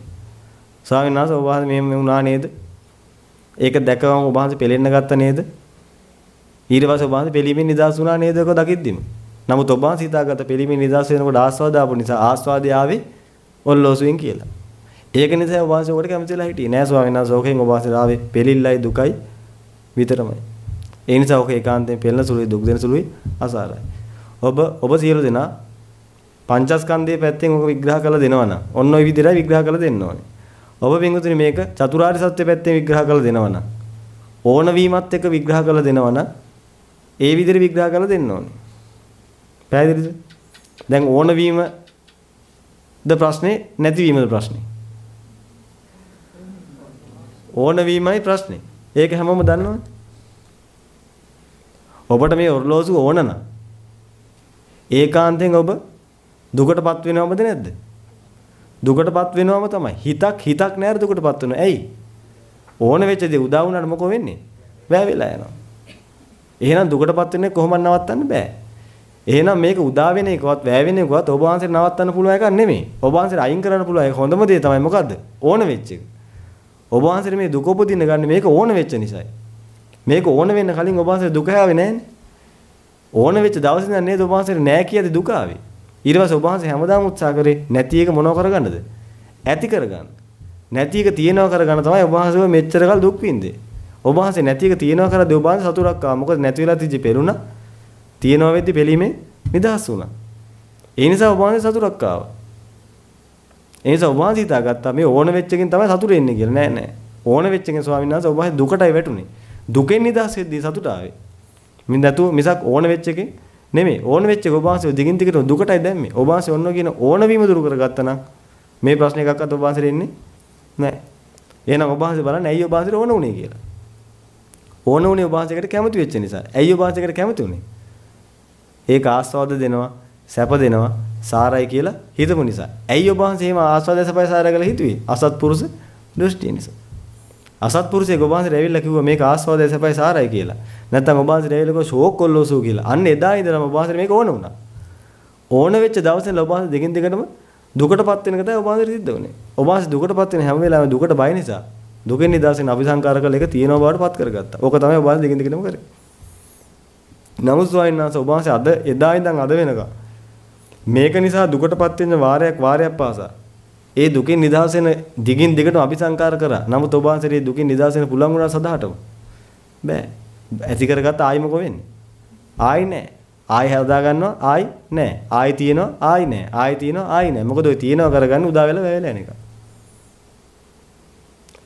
ස්වාමීන් වහන්සේ ඔබ වහන්සේ මෙහෙම වුණා නේද? ඒක දැකවම ඔබ වහන්සේ පෙලෙන්න ගත්ත නේද? ඊට පස්සේ ඔබ වහන්සේ පෙලීමෙන් නිදහස් වුණා නේද? ඒක දකිද්දිම. නමුත් ඔබ වහන්සේ හිතාගත්ත පෙලීමෙන් නිදහස් වෙනකොට ආස්වාද ආපු නිසා ආස්වාදය ආවේ ඔල්ලෝසුවෙන් කියලා. ඒක නිසා ඔබ වහන්සේ ඔකට කැමතිලා හිටියේ නෑ ස්වාමීන් වහන්සේ. ඕකෙන් ඔබ වහන්සේ ආවේ පෙලිල්ලයි දුකයි විතරමයි. ඒ නිසා ඔක ඒකාන්තයෙන් පෙළෙන සුළුයි දුක් දෙන සුළුයි අසාරයි. ඔබ සියලු දෙනා පංචස්කන්ධයේ පැත්තෙන් ඔක විග්‍රහ කරලා දෙනවනම් ඔන්න ඔය විදිහට විග්‍රහ කරලා දෙන්න ඕනේ. ඔබ පින්වතුනි මේක චතුරාර්ය සත්‍ය පැත්තෙන් විග්‍රහ කරලා දෙනවනම් ඕන වීමත් එක්ක විග්‍රහ කරලා දෙනවනම් ඒ විදිහට විග්‍රහ කරලා දෙන්න ඕනේ. පැහැදිලිද? දැන් ඕන වීම ද ප්‍රශ්නේ නැති වීමද ප්‍රශ්නේ? ඕන වීමයි ප්‍රශ්නේ. ඒක හැමෝම දන්නවනේ. ඔබට මේ ඔර්ලෝසු ඕන නම් ඒකාන්තයෙන් ඔබ දුකටපත් වෙනවමද නැද්ද? දුකටපත් වෙනවම තමයි. හිතක් නෑර දුකටපත් වෙනවා. ඇයි? ඕන වෙච්ච දේ උදා වුණාට මොකෝ වෙන්නේ? වැය වෙලා යනවා. එහෙනම් දුකටපත් වෙන්නේ කොහොමද නවත්තන්න බෑ. එහෙනම් මේක උදා වෙන එකවත් වැය වෙන එකවත් ඔබ වහන්සේට නවත්තන්න පුළුවන් එකක් නෙමෙයි. ඔබ වහන්සේට අයින් කරන්න පුළුවන් එක හොඳම දේ තමයි මොකද්ද? ඕන වෙච්ච එක. ඔබ වහන්සේට මේ දුක උපදින්න ගන්න මේක ඕන වෙච්ච නිසායි. මේක ඕන වෙන්න කලින් ඔබ වහන්සේ දුක ආවේ නැහැනේ. ඕන වෙච්ච දවසේ ඉඳන් නේද ඔබ වහන්සේට නෑ කියද්දි දුක ආවේ. ඊට පස්සේ ඔබ වහන්සේ හැමදාම උත්සාහ කරේ නැති එක මොනව කරගන්නද? ඇති කරගන්න. නැති එක තියෙනවා කරගන්න තමයි ඔබ වහන්සේ මෙච්චර කල් දුක් විඳේ. ඔබ වහන්සේ නැති එක තියෙනවා කරද්දී ඔබ වහන්සේ සතුටක් ආවා. මොකද නැති වෙලා තිච්ච පෙරුණා. තියෙනවා වෙද්දි පෙලීමේ නිදහස් වුණා. ඒ නිසා ඔබ වහන්සේ සතුටක් ආවා. ඒ නිසා ඔබ වහන්සේ හිතාගත්තා මේ ඕන වෙච්ච එකෙන් තමයි සතුට එන්නේ කියලා. නෑ. ඕන වෙච්ච එකෙන් ස්වාමීන් වහන්සේ ඔබ වහන්සේ දුකටයි වැටුනේ. දුකෙන් නිදහස් වෙද්දී සතුට ආවේ. මිසක් ඕන වෙච්ච එකෙන් නෙමෙයි. ඕන වෙච්ච එක ඔබ වහන්සේ දිගින් දිගට දුකටයි දැම්මේ. ඔබ වහන්සේ ඔන්න කියන ඕන වීම දුරු කරගත්තා නම් මේ ප්‍රශ්න එකක්වත් ඔබ වහන්සේට එන්නේ නැහැ. එහෙනම් ඔබ වහන්සේ බලන්න ඇයි ඔබ වහන්සේට ඕන උනේ කියලා. ඕන උනේ ඔබ වහන්සේකට කැමති වෙච්ච නිසා. ඇයි ඔබ වහන්සේකට කැමති උනේ? ඒක ආස්වාද දෙනවා, සැප දෙනවා, සාරයි කියලා හිතපු නිසා. ඇයි ඔබ වහන්සේ එහෙම ආස්වාද සැපයි සාරයි කියලා හිතුවේ? අසත්පුරුෂ දෘෂ්ටිය නිසා. අසත්පුරුෂයෙක් ඔබ වහන්සේට ඇවිල්ලා කිව්වා මේක ආස්වාදය සැපයි සාරයි කියලා. නැත්නම් ඔබ වහන්සේට ඇවිල්ලා කිව්වා ෂෝක් කොල්ලෝසු කියලා. අන්න එදා ඉඳලම ඔබ වහන්සේට මේක ඕන වුණා. ඕන වෙච්ච දවසේ ඔබ වහන්සේ දෙකින් දෙකටම දුකටපත් වෙන එක තමයි ඔබ වහන්සේට සිද්ධ වුනේ. ඔබ වහන්සේ දුකටපත් වෙන හැම වෙලාවෙම දුකට බය නිසා දුකෙන් නිදහසෙන් අபிසංකාර කළ එක තියෙනවා බවට පත් කරගත්තා. ඕක තමයි ඔබ වහන්සේ දෙකින් දෙකටම කරේ. නමුත් ස්වාමීන් වහන්සේ ඔබ වහන්සේ අද එදා ඉඳන් අද වෙනකම් මේක නිසා දුකටපත් වෙන වාරයක් පාසා ඒ දුකින් නිදහස් වෙන දිගින් දිගටම අபிසංකාර කරා. නමුත් ඔබ වහන්සේට මේ දුකින් නිදහස් වෙන්න පුළුවන් වුණා සදාටම. බෑ. ඇති කරගත්ත ආයි මොකෝ වෙන්නේ? ආයි නෑ. ආයි හදා ගන්නවා ආයි නෑ. ආයි තියෙනවා ආයි නෑ. ආයි තියෙනවා ආයි නෑ. මොකද ඔය තියෙනවා කරගන්න උදා වෙලා වැය වෙලා යන එක.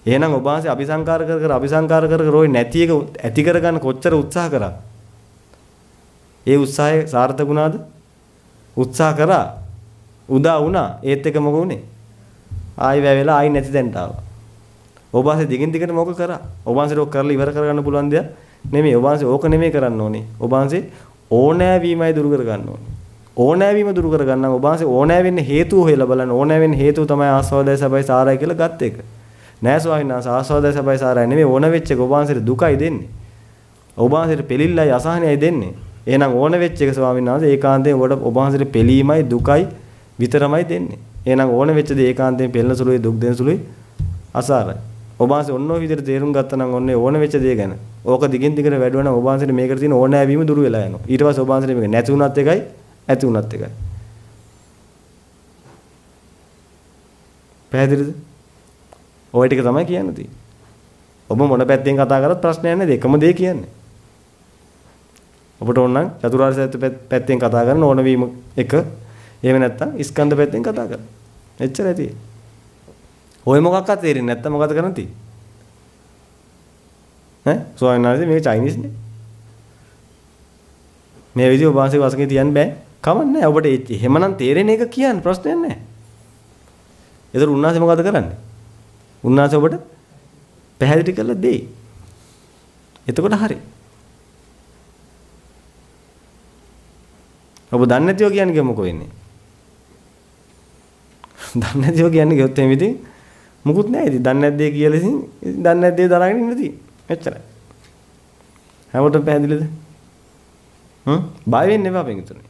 එහෙනම් ඔබ වහන්සේ අபிසංකාර කර ඔය නැති එක ඇති කරගන්න කොච්චර උත්සාහ කරා? ඒ උත්සාහය සාර්ථක වුණාද? උත්සාහ කරා. උදා වුණා. ඒත් එක මොකෝ උනේ? ආයි වැය වෙලා ආයි නැති තැනට ආවා. ඔබ වහන්සේ දිගින් දිගට මොකක් කරා? ඔබ වහන්සේට ඔක් කරලා ඉවර කරගන්න පුළුවන් දෙයක් නෙමෙයි. ඔබ වහන්සේ ඕක නෙමෙයි කරන්න ඕනේ. ඔබ වහන්සේ ඕනෑවීමයි දුරු කර ගන්න ඕනේ. ඕනෑවීම දුරු කර ගන්න ඔබ වහන්සේ ඕනෑ වෙන්නේ හේතුව හොයලා බලන්න. ඕනෑ වෙන්නේ හේතුව තමයි ආස්වාදය සබයි සාරයි කියලා ගත්ත එක. නෑ ස්වාමීන් වහන්සේ ආස්වාදය සබයි සාරයි නෙමෙයි ඕන වෙච්ච එක ඔබ වහන්සේට දුකයි දෙන්නේ. ඔබ වහන්සේට පිළිල්ලයි අසහනයයි දෙන්නේ. එහෙනම් ඕන වෙච්ච එක ස්වාමීන් වහන්සේ ඒකාන්තයෙන් ඔබ වහන්සේට පිළීමයි දුකයි විතරමයි දෙන්නේ. එහෙනම් ඕන වෙච්ච දේ ඒකාන්තයෙන් පෙළෙන සුළුයි දුක් දෙන සුළුයි අසාරයි. ඔබ වහන්සේ ඔන්න ඔය විදිහට තේරුම් ගත්තා නම් ඔන්නේ ඕන වෙච්ච දේ ගැන. ඕක දිගින් දිගට වැඩුවා නම් ඔබ වහන්සේට මේකට තියෙන ඕනෑවීම දුරු වෙලා යනවා. ඊට පස්සේ ඔබ වහන්සේට මේක නැති වුණත් එකයි ඇති වුණත් එකයි. පැහැදිලිද? ඔය ටික තමයි කියන්න තියෙන්නේ. ඔබ මොන පැත්තෙන් කතා කරත් ප්‍රශ්නයක් නැහැ. එකම දේ කියන්නේ. ඔබට ඕන නම් චතුරාර්ය සත්‍ය පැත්තෙන් කතා කරන ඕන වීම එක. එහෙම නැත්නම් ස්කන්ධ පැත්තෙන් කතා කරන්න. එච්චරයි තියෙන්නේ. ඔය මොකක්වත් තේරෙන්නේ නැත්නම් මොකද කරන්න තියෙන්නේ? ඈ ස්වාමීන් වහන්සේ මේක චයිනීස් නේ. මේ විදිහ ඔබ වහන්සේ වශයෙන් තියන්න බෑ. කමක් නැහැ. ඔබට එහෙමනම් තේරෙන එක කියන්න ප්‍රශ්නයක් නැහැ. ඒතර උන්වහන්සේ මොකද කරන්නේ? උන්වහන්සේ ඔබට පැහැදිලි කරලා දෙයි. එතකොට හරි. ඔබ දන්නේ නැතිව කියන්නේ මොකෝ වෙන්නේ? දන්නේ නැතිව කියන්නේ ගියොත් එහෙම ඉතින් මුකුත් නැහැ. ඉතින් දන්නේ නැද්දේ කියලා ඉතින් දන්නේ නැද්දේ දරාගෙන ඉන්න තියෙන්නේ. එච්චරයි. හැමෝටම පැහැදිලිද? බය වෙන්න එපා පිටුනේ.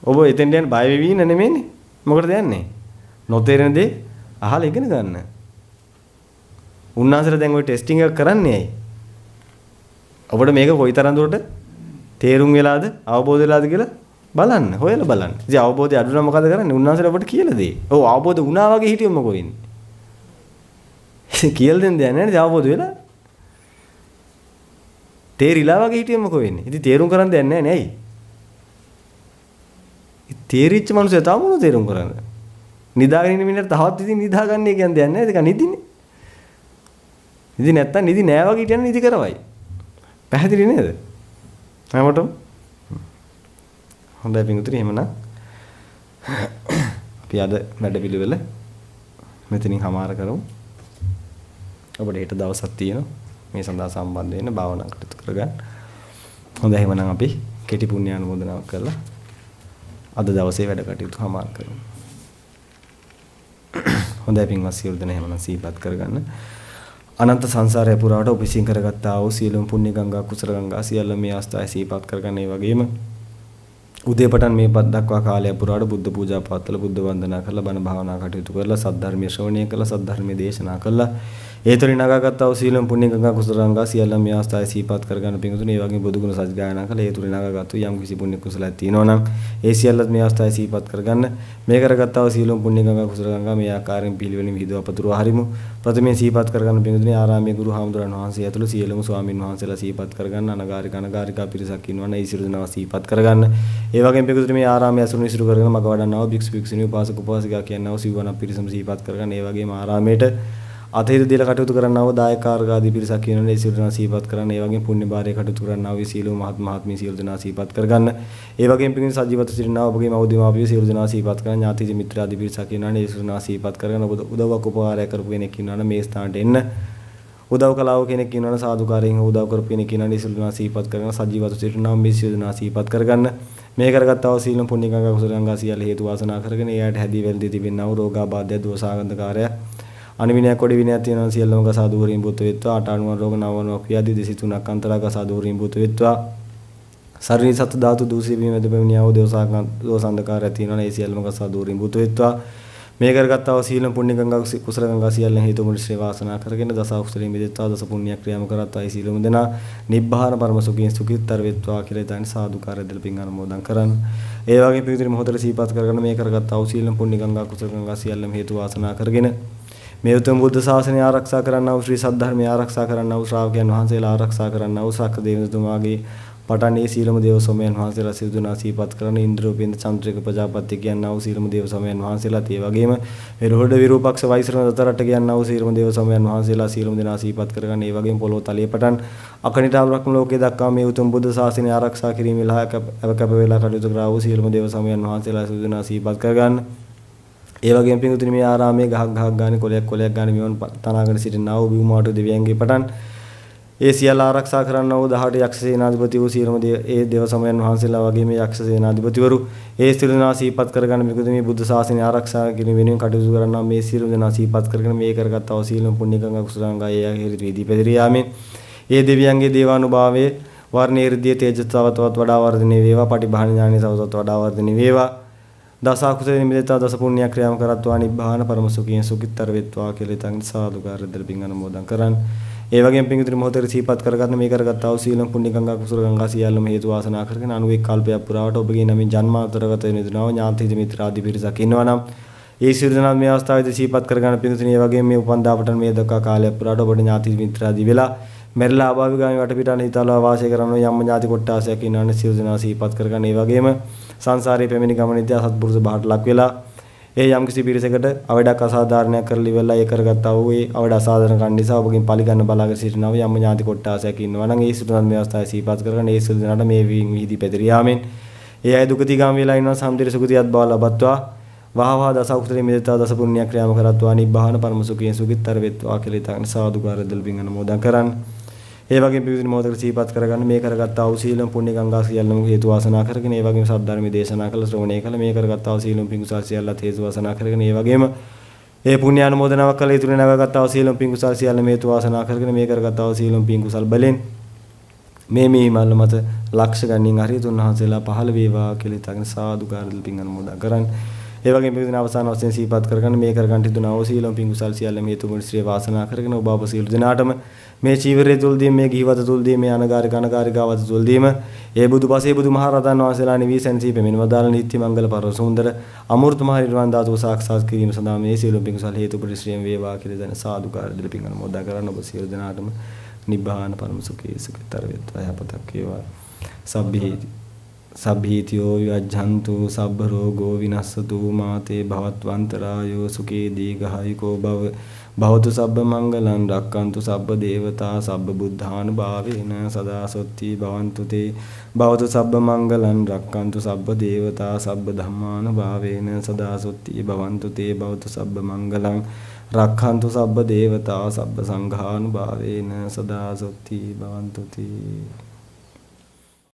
ඔබ එතෙන් යන බය වෙවි ඉන්න නෙමෙයිනේ. මොකටද යන්නේ? නොතේරෙන දේ අහලා ඉගෙන ගන්න. උන්වහන්සේලා දැන් ওই ටෙස්ටිං එක කරන්නේ ඇයි? ඔබට මේක කොයිතරම් දුරට තේරුම් වෙලාද අවබෝධ වෙලාද කියලා බලන්න. හොයලා බලන්න. ඉතින් අවබෝධය අඩු නම් මොකද කරන්නේ? උන්වහන්සේලා ඔබට කියලා දෙයි. ඔව් අවබෝධ වුණා වගේ හිටියොත් මොකෝ වෙන්නේ? කියලා දෙන්න දෙයක් නැහැ නේද අවබෝධ වෙලා? තේරිලා වගේ හිටියොත් මොකෝ වෙන්නේ? ඉතින් තේරුම් කරන් දෙයක් නැහැ නේ ඇයි? තේරිච්ච මනුස්සයා තාම මොනව තේරුම් කරන්නේ? නිදාගෙන ඉන්න මිනිහට තවත් ඉතින් නිදාගන්නේ කියන්නේ දෙයක් නැහැ. ඒක නිදිනේ. නිදි නැත්තම් නිදි නෑ වගේ හිටියන නිදි කරවයි. පැහැදිලි නේද? හැමෝටම හොඳයි පිටුතුනි එහෙමනම් අපි අද වැඩපිළිවෙල මෙතනින් හමාර කරමු. ඔබට හෙට දවසක් තියෙනවා මේ සඳහා සම්බන්ධ වෙන්න භාවනා කටයුතු කරගන්න. හොඳයි එහෙමනම් අපි කෙටි පුණ්‍ය ආනුමෝදනාවක් කරලා අද දවසේ වැඩ කටයුතු හමාර කරමු. හොඳයි පින්වත් සියලු දෙනා එහෙමනම් සිහිපත් කරගන්න. අනන්ත සංසාරය පුරාට ඔබ විසින් කරගත්තා වූ සියලුම පුණ්‍ය ගංගා කුසල ගංගා සියල්ල මේ අවස්ථාවේ සිහිපත් කරගන්න. ඒ වගේම උදේ පටන් මේ පත් දක්වා කාලය පුරාට බුද්ධ පූජා පවත්වලා බුද්ධ වන්දනා කරලා බණ භාවනා කටයුතු කරලා සද්ධර්මයේ ශ්‍රවණය කරලා සද්ධර්මයේ දේශනා කරලා ඒතරින් නගාගත්තා වූ සියලුම පුණ්‍ය ගංගා කුසල ගංගා සියල්ල මේ අවස්ථාවේ සිහිපත් කරගන්න පිංගුතුනි. ඒ වගේම බුදු ගුණ සත්‍යගායනා කරලා ඒතරින් නගාගත්තු යම් කිසි පුණ්‍ය කුසලයක් තියෙනවා නම් ඒ සියල්ලත් මේ අවස්ථාවේ සිහිපත් කරගන්න. මේ කරගත්තා වූ සියලුම පුණ්‍ය ගංගා කුසල ගංගා මේ ආකාරයෙන් පිළිවෙලින් විහිදුවා පතුරවා හරිමු. ප්‍රථමයෙන් සිහිපත් කරගන්න පිංගුතුනි ආරාමයේ ගුරු හාමුදුරන් වහන්සේ ඇතුළු සියලුම ස්වාමින් වහන්සේලා සිහිපත් කරගන්න. අනගාരിക අනගාരികා පිරිසක් ඉන්නවනේ ඒ සියලු දෙනා සිහිපත් කරගන්න. ඒ වගේම පිංගුතුනි මේ ආරාමයේ අසුරු නිසුරු කරගෙන මග වඩන්නා වූ භික්ෂු භික්ෂුණී උපාසක උපාසිකා කියනවා සිවණ පිරිසම සිහිපත් කරගන්න. ඒ වගේම ආරාමයේට අතහිත දීලා කටයුතු කරන්නා වූ දායකාර්ග ආදී පිරිසක් කියනනේ ඒ සියලු දෙනා සිහිපත් කරන්න. ඒ වගේම පුණ්‍ය භාරයේ කටයුතු කරන්නා වූ සියලු මහත් මහත්මී සියලු දෙනා සිහිපත් කරගන්න. ඒ වගේම පිටින් සජීවත සිටිනා ඔබගේ මව්දිය මාපිය සියලු දෙනා සිහිපත් කරන්න. ඥාති මිත්‍ර ආදී පිරිසක් කියනනේ ඒ සියලු දෙනා සිහිපත් කරගන්න. ඔබ උදව්වක් උපකාරයක් කරපු කෙනෙක් ඉන්නවනේ මේ ස්ථානට එන්න. උදව් කලාව කෙනෙක් ඉන්නවනේ සාදුකාරයෙන් උදව් කරපු කෙනෙක් ඉන්නවනේ ඒ සියලු දෙනා සිහිපත් කරගන්න. සජීවත සිටිනා මේ සියලු දෙනා සිහිපත් කරගන්න. මේ කරගත්තා වූ සීලම් පුණ්‍ය ගංගා කුසල ගංගා සියල්ල හේතු වාසනා කරගෙන එයාට හැදී වෙල්දී තිබෙනා වූ රෝගාබාධය දෝසාගන්ධකාරය අනිවිනය කොඩි විනයක් තියෙනවා සියල්ලම ගසා දුරින් බුත වෙත්වා අටාණුවන් රෝග නවවනවා ක්‍රියාදී දෙසි තුනක් අන්තරා ගසා දුරින් බුත වෙත්වා ශරීර සත් ධාතු දූෂී වීම මැද පැමිණියා වූ දෝසාගන්ධකාරය තියෙනවා ඒ සියල්ලම ගසා දුරින් බුත වෙත්වා මේ කරගත්තා වූ සීලම් පුණ්‍ය ගංගා කුසල ගංගා සියල්ල හේතු මුල් ශ්‍රේ වාසනා කරගෙන දස කුසලින් මිදෙත්වා දස පුණ්‍ය ක්‍රියාම කරත්වා ඒ සීලම දෙනා නිබ්බාන පරම සුඛයෙන් සුඛිතතර වෙත්වා කියලා ඉතින් සාදුකාරය දෙල පින් අනුමෝදන් කරන්න. ඒ වගේ පිළිතුරු මොහොතේ සීපත් කරගෙන මේ කරගත්තා වූ සීලම් පුණ්‍ය ගංගා කුසල ගංගා සියල්ලම හේතු වාසනා කරගෙන මේ උතුම් බුද්ධ ශාසනය ආරක්ෂා කරන්නා වූ ශ්‍රී සද්ධර්මය ආරක්ෂා කරන්නා වූ ශ්‍රාවකයන් වහන්සේලා ආරක්ෂා කරන්නා වූ සක්‍ර දේවතුමාගේ පටන් ඒ සීලම දේව සමයන් වහන්සේලා සිදු දුනා සීපත් කරන ඉන්ද්‍රෝපේන්ද්‍ර චන්ද්‍රික ප්‍රජාපති කියනා වූ සීලම දේව සමයන් වහන්සේලා ඒ වගේම විරෝධ විරූපක්ෂ වෛශ්‍රව දතරට කියනා වූ සීලම දේව සමයන් වහන්සේලා සීලම දෙනා සීපත් කරගන්න ඒ වගේම පොළොව තලයේ පටන් අකනිටා බ්‍රහ්ම ලෝකයේ දක්වා මේ උතුම් බුද්ධ ශාසනය ආරක්ෂා කිරීමේ කැප වේලා කටයුතු කරා වූ සීලම දේව සමයන් වහන්සේලා සිදු දුනා සීපත් කරගන්න. ඒ වගේම පිංගුතුනි මේ ආරාමයේ ගහක් ගානේ කොලයක් ගානේ මෙවන් තනාගෙන සිටිනා වූ බිව්මාට දෙවියන්ගේ පටන් ඒ සියල්ල ආරක්ෂා කරන්න වූ 18 යක්ෂ සේනාධිපති වූ සියලුම ඒ දේව සමයන් වහන්සේලා වගේම යක්ෂ සේනාධිපතිවරු ඒ සියලු දෙනා සිහිපත් කරගන්න මේකද මේ බුද්ධ ශාසනය ආරක්ෂා කිරීම වෙනුවෙන් කටයුතු කරනවා මේ සියලු දෙනා සිහිපත් කරගෙන මේ කරගත්තා වූ සියලුම පුණ්‍යකංග කුසලංගා ඒ හේතු වේදී පෙරී යාමෙන් ඒ දෙවියන්ගේ දේවානුභාවයේ වර්ණයේ ඍද්ධිය තේජස තවතවත් වඩා වර්ධනය වේවා පටිභාන ඥානෙ තවතවත් වඩා වර්ධනය වේවා දස අකුසල නිමිතතා දස පුණ්‍ය ක්‍රියාම කරත්වා නිබ්බාන පරම සුඛයෙන් සුඛිතර වෙත්වා කියලා ඉතින් සාදුකාර දෙල පිං අනුමෝදන් කරන් ඒ වගේම පිංගුතුනි මොහොතේ සිහිපත් කරගන්න මේ කරගත්තා වූ සීලම් පුණ්‍ය ගංගා කුසල ගංගා සියල්ලම හේතු වාසනා කරගෙන 91 කල්පයක් පුරාවට ඔබගේ නමින් ජන්මාන්තරගත වෙන දිනව ඥාති මිත්‍රාදී පිරිසක් ඉන්නවා නම් ඒ සියලු දෙනා මේ අවස්ථාවේදී සිහිපත් කරගන්න පිංගුතුනි ඒ වගේම මේ උපන්දාපට මේ දක්වා කාලයක් පුරාවට ඔබට ඥාති මිත්‍රාදී වෙලා මෙරළා අභාවිගාමී වටපිටාන හිතාලව වාසය කරන යම් ඥාති කොට්ටාසයක් ඉන්නවනේ සියලු දෙනා සිහිපත් කරගන්න ඒ වගේම සංසාරයේ පැමිණි ගමනේදී අසත්පුරුෂ බහට ලක් වෙලා ඒ යම් කිසි පිරිසකට අවඩක් අසාධාරණයක් කරලි වෙලා ඒ කරගත්තා වූ ඒ අවඩ අසාධාරණ කන් නිසා ඔබගෙන් පරිගන්න බලාගෙන සිටිනව යම් ඥාති කොට්ටාසයක් ඉන්නවා නම් ඒ සිතුනන් මේ අවස්ථාවේ සිහිපත් කරගෙන ඒ සියලු දෙනාට මේ විහිදී පැතිරී යාමෙන් ඒ අය දුගතිගාම වෙලා ඉන්නවා සම්දිර සුගතියත් බව ලබත්වා වහවහ දස උක්තරේ මෙදතා දස පුණ්‍ය ක්‍රියාම කරත්වා නිබ්බාන පරම සුඛයෙන් සුඛිතර වෙත්වා කියලා ඉතින් සාදුකාර දෙල් පිං අනුමෝදන් කරන් ඒ වගේම පිවිදින මොහොතකට සිහිපත් කරගන්න මේ කරගත්තා වූ සීලම් පුණ්‍ය ගංගා සියල්ලම හේතු වාසනා කරගෙන ඒ වගේම සද්ධර්මයේ දේශනා කළ ශ්‍රවණය කළ මේ කරගත්තා වූ සීලම් පිංකුසල් සියල්ලත් හේතු වාසනා කරගෙන ඒ වගේම ඒ පුණ්‍ය අනුමෝදනාවක් කළ ඉතුරු නැවගත්තා වූ සීලම් පිංකුසල් සියල්ලම හේතු වාසනා කරගෙන මේ කරගත්තා වූ සීලම් පිංකුසල් බලෙන් මේ මල් මත ලක්ෂ ගණනින් හරියතුන් වහන්සේලා පහළ වේවා කියලා ඉතින් සාදුකාර දෙල් පිං අනුමෝදන් කරන් ඒ වගේම පිවිදින අවසාන වශයෙන් සිහිපත් කරගන්න මේ කරගන්න තිබුණා වූ සීලම් පිංකුසල් සියල්ලම හේතු මුල් ශ්‍රී වාසනා කරගෙන ඔබ අප සියලු දෙනාටම මේ චීවරයේ තුල්දී මේ ගිහිවත තුල්දී මේ අනගාരിക අනගාരികවත තුල්දීම ඒ බුදුපසේ බුදුමහරහතන් වහන්සේලා නිවිසෙන්සී පෙමින වදාළ නිත්‍ය මංගල පරම සුන්දර අමෘත මහ නිර්වාණ ධාතුව සාක්ෂාත් කිරීම සඳහා මේ සියලු පිංකුසල් හේතු පරිශ්‍රයෙන් වේවා කියලා දැන සාදුකාර දෙල පිං අනුමෝදන් කරන්න ඔබ සියලු දෙනාටම නිබ්බාන පරම සුඛී සුඛිතර වේවා යහපතක් වේවා සබ්බීතියෝ විවජ්ජන්තු සබ්බ රෝගෝ විනස්සතු මාතේ භවත්වන්තරායෝ සුඛී දීඝායුකෝ භව භවතු සබ්බ මංගලං රක්칸තු සබ්බ දේවතා සබ්බ බුද්ධානුභාවේන සදා සොත්ති භවන්තු තේ භවතු සබ්බ මංගලං රක්칸තු සබ්බ දේවතා සබ්බ ධම්මානුභාවේන සදා සොත්ති භවන්තු තේ භවතු සබ්බ මංගලං රක්칸තු සබ්බ දේවතා සබ්බ සංඝානුභාවේන සදා සොත්ති භවන්තු තේ